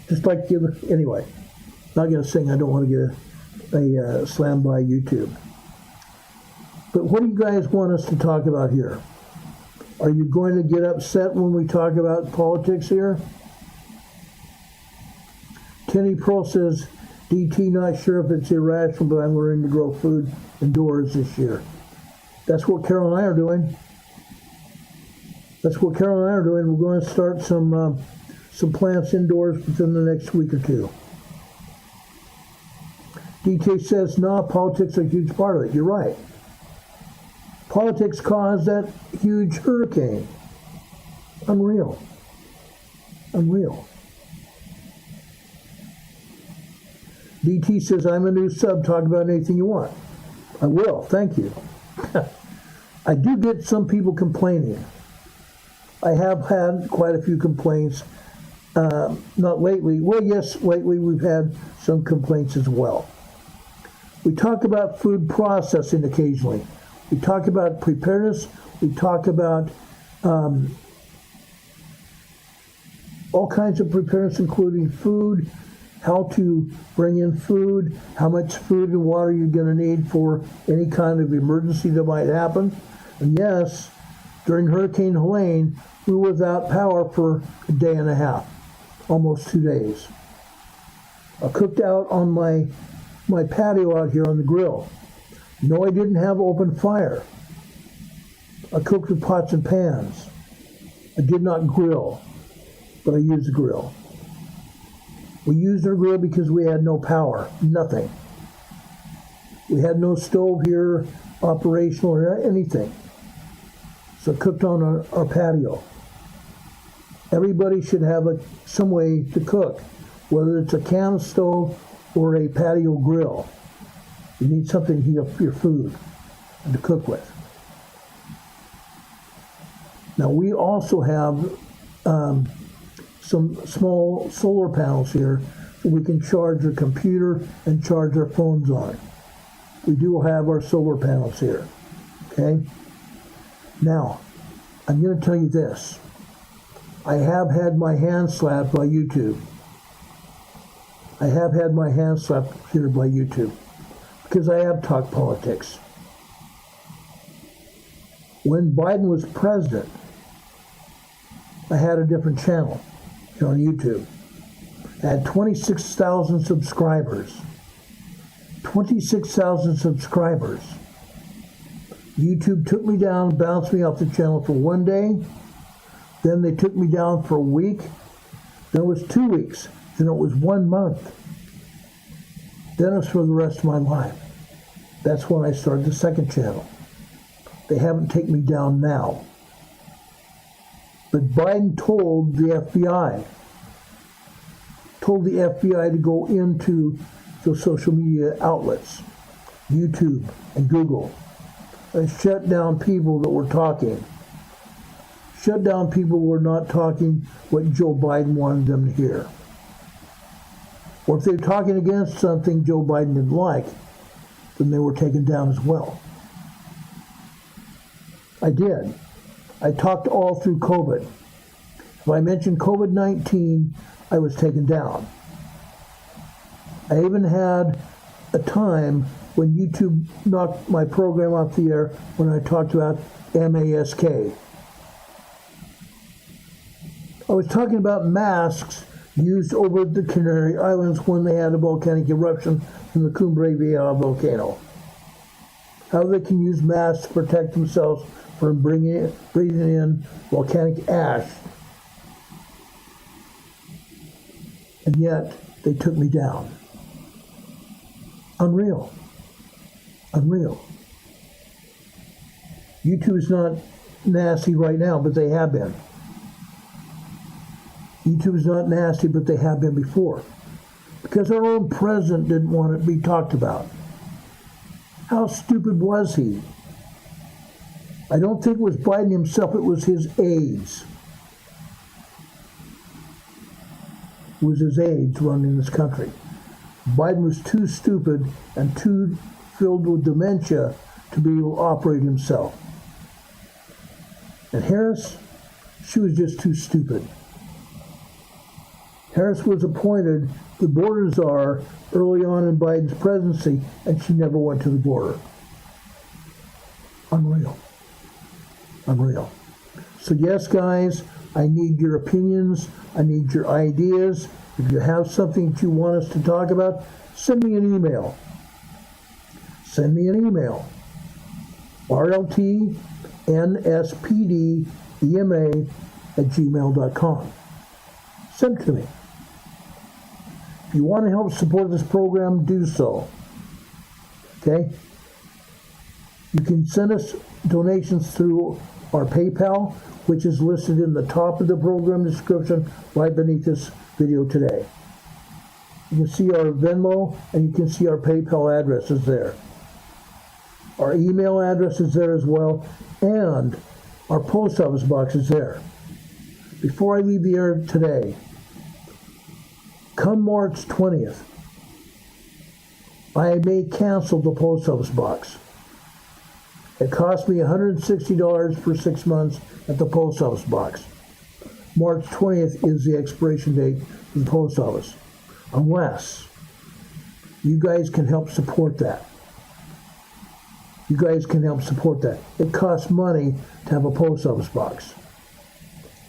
Just like you, anyway. Not going to sing, I don't want to get a slam by YouTube. But what do you guys want us to talk about here? Are you going to get upset when we talk about politics here? Kenny Pro says, DT, not sure if it's irrational, but I'm learning to grow food indoors this year. That's what Carol and I are doing. That's what Carol and I are doing. We're going to start some plants indoors within the next week or two. DT says, no, politics are a huge part of it. You're right. Politics caused that huge hurricane. Unreal. Unreal. DT says, I'm a new sub, talk about anything you want. I will, thank you. I do get some people complaining. I have had quite a few complaints. Not lately. Well, yes, lately we've had some complaints as well. We talk about food processing occasionally. We talk about preparedness. We talk about all kinds of preparedness, including food, how to bring in food, how much food and water you're going to need for any kind of emergency that might happen. And yes, during Hurricane Helene, we were without power for a day and a half, almost 2 days. I cooked out on my patio out here on the grill. No, I didn't have open fire. I cooked with pots and pans. I did not grill, but I used a grill. We used our grill because we had no power, nothing. We had no stove here, operational or anything. So I cooked on our patio. Everybody should have some way to cook, whether it's a can stove or a patio grill. You need something to heat up your food and to cook with. Now we also have some small solar panels here so we can charge our computer and charge our phones on. We do have our solar panels here, okay? Now, I'm going to tell you this. I have had my hand slapped by YouTube. I have had my hand slapped here by YouTube because I have talked politics. When Biden was president, I had a different channel here on YouTube. I had 26,000 subscribers. 26,000 subscribers. YouTube took me down, bounced me off the channel for one day. Then they took me down for a week. Then it was 2 weeks. Then it was 1 month. Then it was for the rest of my life. That's when I started the second channel. They haven't taken me down now. But Biden told the FBI to go into the social media outlets, YouTube and Google, and shut down people that were talking. Shut down people who were not talking what Joe Biden wanted them to hear. Or if they were talking against something Joe Biden didn't like, then they were taken down as well. I did. I talked all through COVID. If I mentioned COVID-19, I was taken down. I even had a time when YouTube knocked my program off the air when I talked about MASK. I was talking about masks used over the Canary Islands when they had a volcanic eruption from the Aveyah volcano. How they can use masks to protect themselves from breathing in volcanic ash. And yet, they took me down. Unreal. Unreal. YouTube is not nasty right now, but they have been. YouTube is not nasty, but they have been before. Because our own president didn't want it to be talked about. How stupid was he? I don't think it was Biden himself, it was his aides. It was his aides running this country. Biden was too stupid and too filled with dementia to be able to operate himself. And Harris, she was just too stupid. Harris was appointed the border czar early on in Biden's presidency, and she never went to the border. Unreal. Unreal. So yes, guys, I need your opinions. I need your ideas. If you have something that you want us to talk about, send me an email. Send me an email. rltnspdema@gmail.com. Send it to me. If you want to help support this program, do so. Okay? You can send us donations through our PayPal, which is listed in the top of the program description right beneath this video today. You can see our Venmo and you can see our PayPal addresses there. Our email address is there as well, and our post office box is there. Before I leave the air today, come March 20th, I may cancel the post office box. It cost me $160 for 6 months at the post office box. March 20th is the expiration date for the post office, unless you guys can help support that. You guys can help support that. It costs money to have a post office box.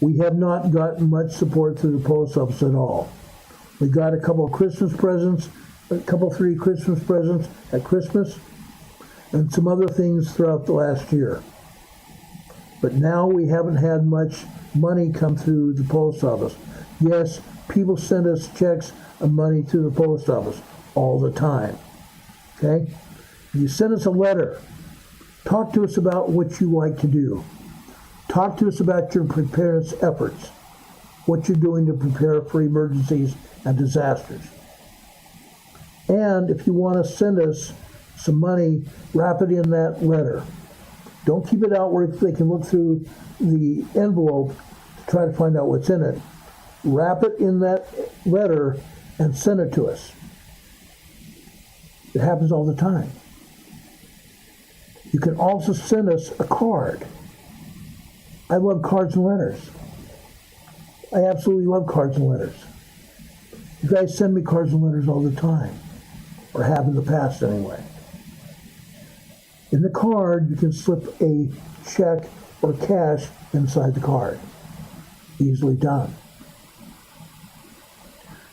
We have not gotten much support through the post office at all. We got a couple of Christmas presents, 3 Christmas presents at Christmas, and some other things throughout the last year. But now we haven't had much money come through the post office. Yes, people send us checks of money through the post office all the time. Okay? If you send us a letter, talk to us about what you like to do. Talk to us about your preparedness efforts, what you're doing to prepare for emergencies and disasters. And if you want to send us some money, wrap it in that letter. Don't keep it out where they can look through the envelope to try to find out what's in it. Wrap it in that letter and send it to us. It happens all the time. You can also send us a card. I love cards and letters. I absolutely love cards and letters. You guys send me cards and letters all the time, or have in the past anyway. In the card, you can slip a check or cash inside the card. Easily done.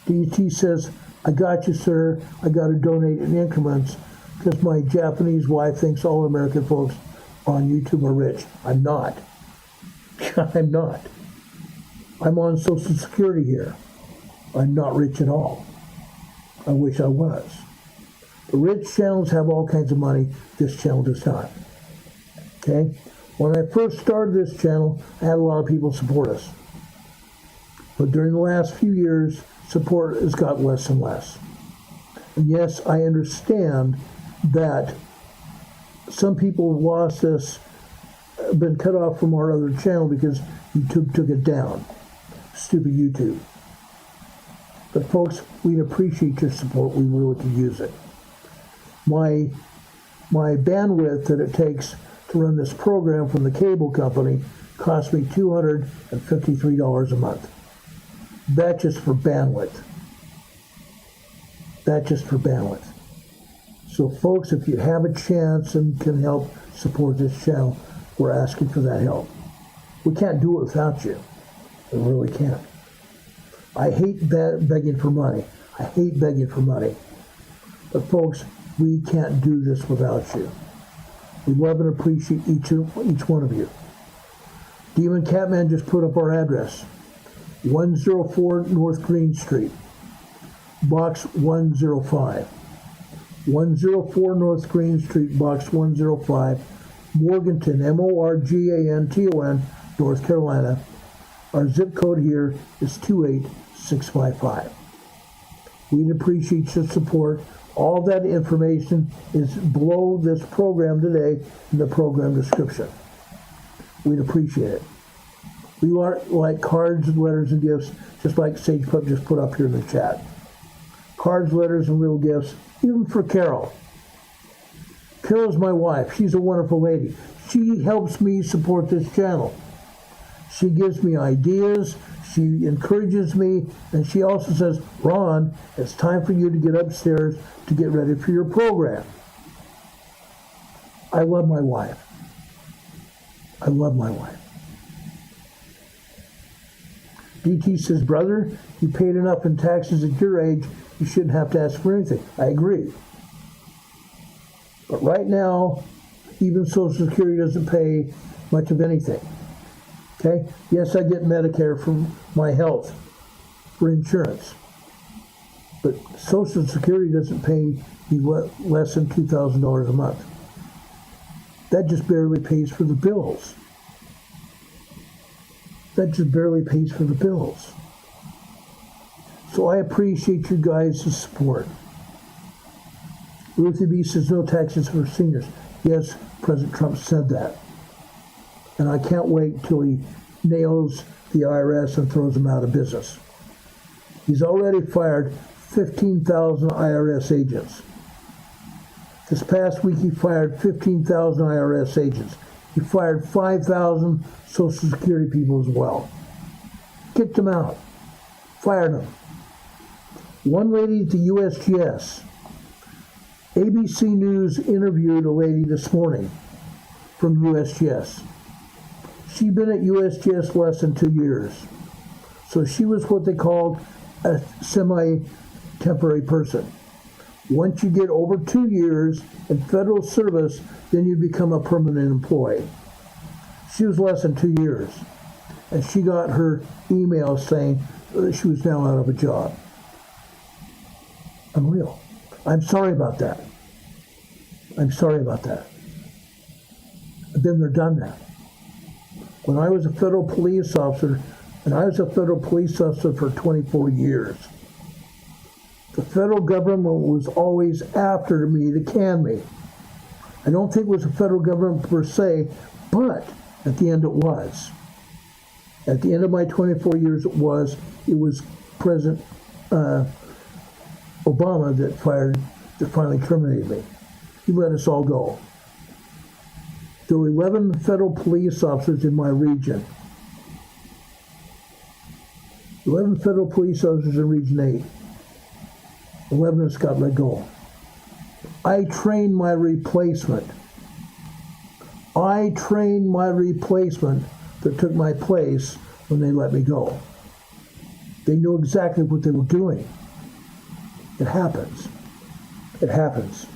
DT says, I got you, sir. I got to donate in increments because my Japanese wife thinks all American folks on YouTube are rich. I'm not. I'm not. I'm on Social Security here. I'm not rich at all. I wish I was. The rich channels have all kinds of money. This channel does not. Okay? When I first started this channel, I had a lot of people support us. But during the last few years, support has got less and less. And yes, I understand that some people have lost us, been cut off from our other channel because YouTube took it down. Stupid YouTube. But folks, we'd appreciate your support. We really could use it. My bandwidth that it takes to run this program from the cable company cost me $253 a month. That's just for bandwidth. That's just for bandwidth. So folks, if you have a chance and can help support this channel, we're asking for that help. We can't do it without you. We really can't. I hate begging for money. I hate begging for money. But folks, we can't do this without you. We love and appreciate each one of you. Demon Catman just put up our address. 104 North Green Street, Box 105. 104 North Green Street, Box 105, Morganton, Morganton, North Carolina. Our zip code here is 28655. We'd appreciate your support. All that information is below this program today in the program description. We'd appreciate it. We like cards and letters and gifts, just like Sage Pup just put up here in the chat. Cards, letters, and little gifts, even for Carol. Carol's my wife. She's a wonderful lady. She helps me support this channel. She gives me ideas, she encourages me, and she also says, Ron, it's time for you to get upstairs to get ready for your program. I love my wife. I love my wife. DT says, brother, you paid enough in taxes at your age, you shouldn't have to ask for anything. I agree. But right now, even Social Security doesn't pay much of anything. Okay? Yes, I get Medicare from my health for insurance. But Social Security doesn't pay me less than $2,000 a month. That just barely pays for the bills. That just barely pays for the bills. So I appreciate you guys' support. Ruthie B says no taxes for seniors. Yes, President Trump said that. And I can't wait till he nails the IRS and throws them out of business. He's already fired 15,000 IRS agents. This past week he fired 15,000 IRS agents. He fired 5,000 Social Security people as well. Kicked them out. Fired them. One lady at the USGS. ABC News interviewed a lady this morning from USGS. She'd been at USGS less than 2 years. So she was what they called a semi-temporary person. Once you get over 2 years in federal service, then you become a permanent employee. She was less than 2 years, and she got her email saying that she was now out of a job. Unreal. I'm sorry about that. I'm sorry about that. I've been there, done that. When I was a federal police officer, and I was a federal police officer for 24 years, the federal government was always after me to can me. I don't think it was the federal government per se, but at the end it was. At the end of my 24 years it was President Obama that finally terminated me. He let us all go. There were 11 federal police officers in my region. 11 federal police officers in Region 8. 11 of us got let go. I trained my replacement. I trained my replacement that took my place when they let me go. They knew exactly what they were doing. It happens. It happens.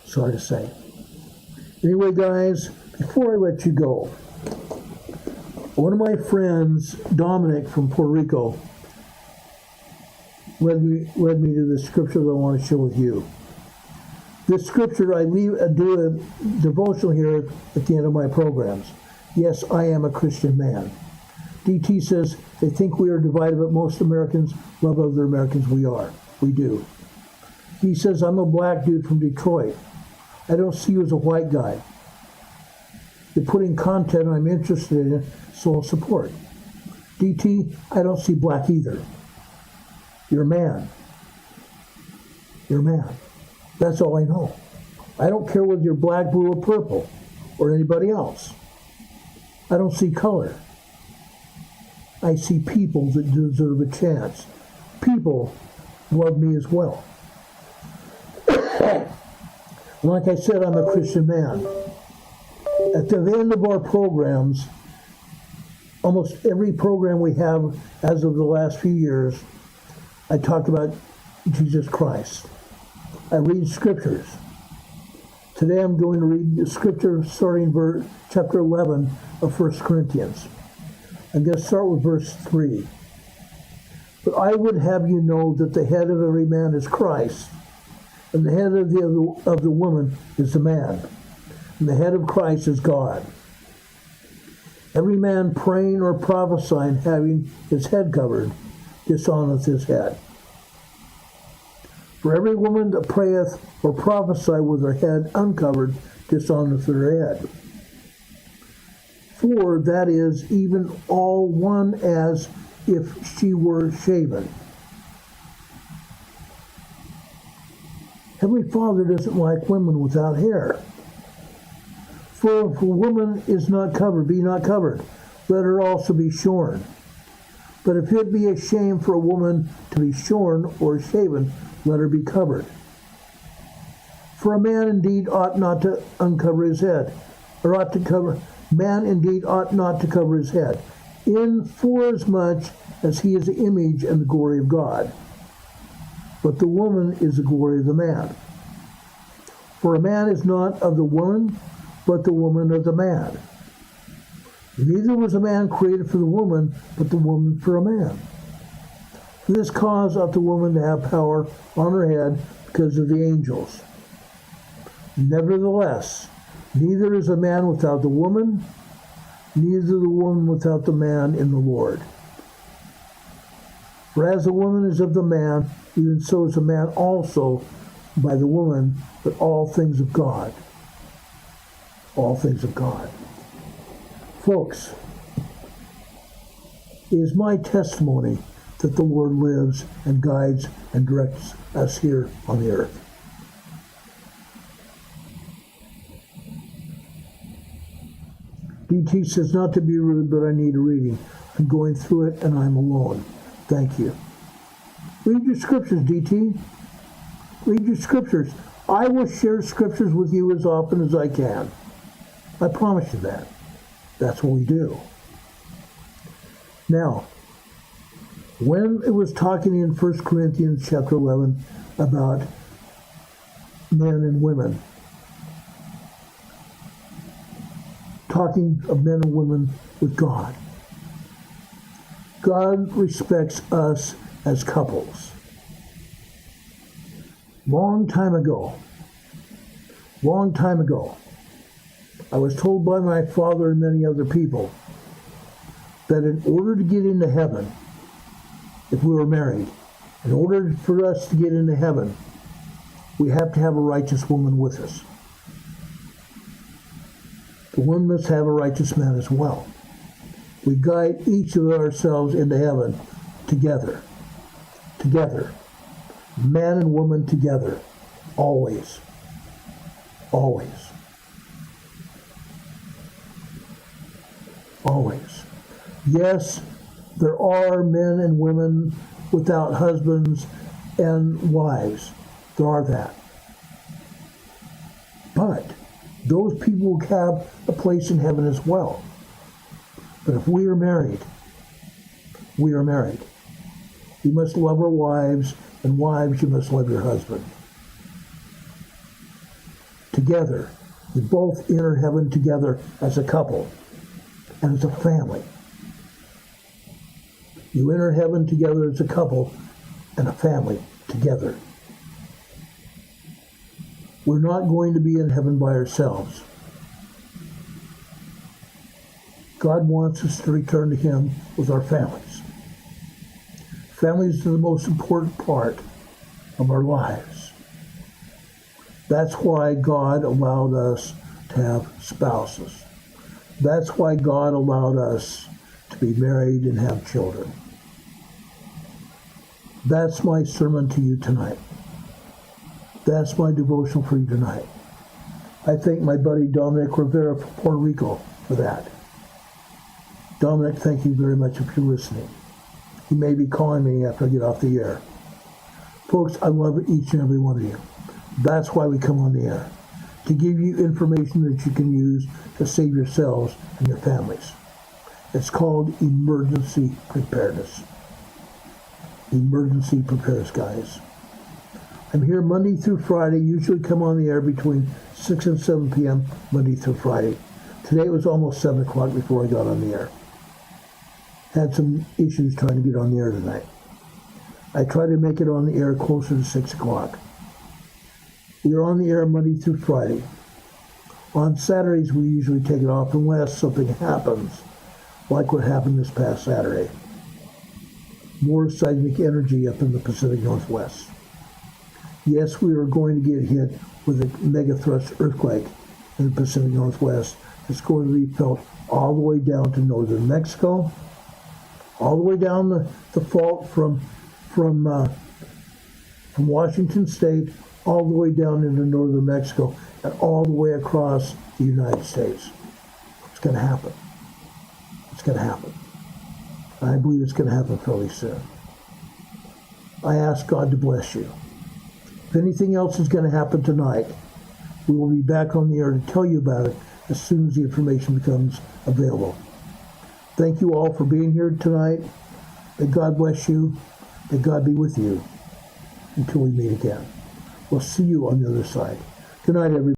Sorry to say. Anyway, guys, before I let you go, one of my friends, Dominic from Puerto Rico, led me to the scripture that I want to share with you. This scripture, I do a devotional here at the end of my programs. Yes, I am a Christian man. DT says they think we are divided, but most Americans love other Americans. We are. We do. He says, I'm a black dude from Detroit. I don't see you as a white guy. You're putting content I'm interested in, so I'll support. DT, I don't see black either. You're a man. You're a man. That's all I know. I don't care whether you're black, blue, or purple, or anybody else. I don't see color. I see people that deserve a chance. People love me as well. Like I said, I'm a Christian man. At the end of our programs, almost every program we have as of the last few years, I talk about Jesus Christ. I read scriptures. Today I'm going to read the scripture starting chapter 11 of 1 Corinthians. I'm going to start with verse 3. But I would have you know that the head of every man is Christ, and the head of the woman is the man, and the head of Christ is God. Every man praying or prophesying, having his head covered, dishonoreth his head. For every woman that prayeth or prophesieth with her head uncovered, dishonoreth her head. For that is even all one as if she were shaven. Heavenly Father doesn't like women without hair. For if a woman is not covered, be not covered, let her also be shorn. But if it be a shame for a woman to be shorn or shaven, let her be covered. For a man indeed ought not to uncover his head, or ought to cover. Man indeed ought not to cover his head, in forasmuch as he is the image and the glory of God. But the woman is the glory of the man. For a man is not of the woman, but the woman of the man. Neither was a man created for the woman, but the woman for a man. For this cause ought the woman to have power on her head because of the angels. Nevertheless, neither is a man without the woman, neither the woman without the man in the Lord. For as the woman is of the man, even so is the man also by the woman, but all things of God. All things of God. Folks, it is my testimony that the Lord lives and guides and directs us here on the earth. DT says not to be rude, but I need a reading. I'm going through it and I'm alone. Thank you. Read your scriptures, DT. Read your scriptures. I will share scriptures with you as often as I can. I promise you that. That's what we do. Now, when it was talking in 1 Corinthians chapter 11 about men and women. Talking of men and women with God. God respects us as couples. Long time ago, I was told by my father and many other people that in order to get into heaven, if we were married, in order for us to get into heaven, we have to have a righteous woman with us. The woman must have a righteous man as well. We guide each of ourselves into heaven together. Together. Man and woman together. Always. Always. Always. Yes, there are men and women without husbands and wives. There are that. But those people have a place in heaven as well. But if we are married, we are married. You must love our wives, and wives, you must love your husband. Together, you both enter heaven together as a couple and as a family. You enter heaven together as a couple and a family together. We're not going to be in heaven by ourselves. God wants us to return to Him with our families. Families are the most important part of our lives. That's why God allowed us to have spouses. That's why God allowed us to be married and have children. That's my sermon to you tonight. That's my devotional for you tonight. I thank my buddy Dominic Rivera from Puerto Rico for that. Dominic, thank you very much if you're listening. He may be calling me after I get off the air. Folks, I love each and every one of you. That's why we come on the air, to give you information that you can use to save yourselves and your families. It's called emergency preparedness. Emergency preparedness, guys. I'm here Monday through Friday, usually come on the air between 6 and 7 p.m. Monday through Friday. Today it was almost 7 o'clock before I got on the air. Had some issues trying to get on the air tonight. I try to make it on the air closer to 6 o'clock. We are on the air Monday through Friday. On Saturdays, we usually take it off unless something happens, like what happened this past Saturday. More seismic energy up in the Pacific Northwest. Yes, we are going to get hit with a megathrust earthquake in the Pacific Northwest. It's going to be felt all the way down to northern Mexico, all the way down the fault from Washington State, all the way down into northern Mexico, and all the way across the United States. It's going to happen. It's going to happen. I believe it's going to happen fairly soon. I ask God to bless you. If anything else is going to happen tonight, we will be back on the air to tell you about it as soon as the information becomes available. Thank you all for being here tonight. May God bless you. May God be with you until we meet again. We'll see you on the other side. Good night, everybody.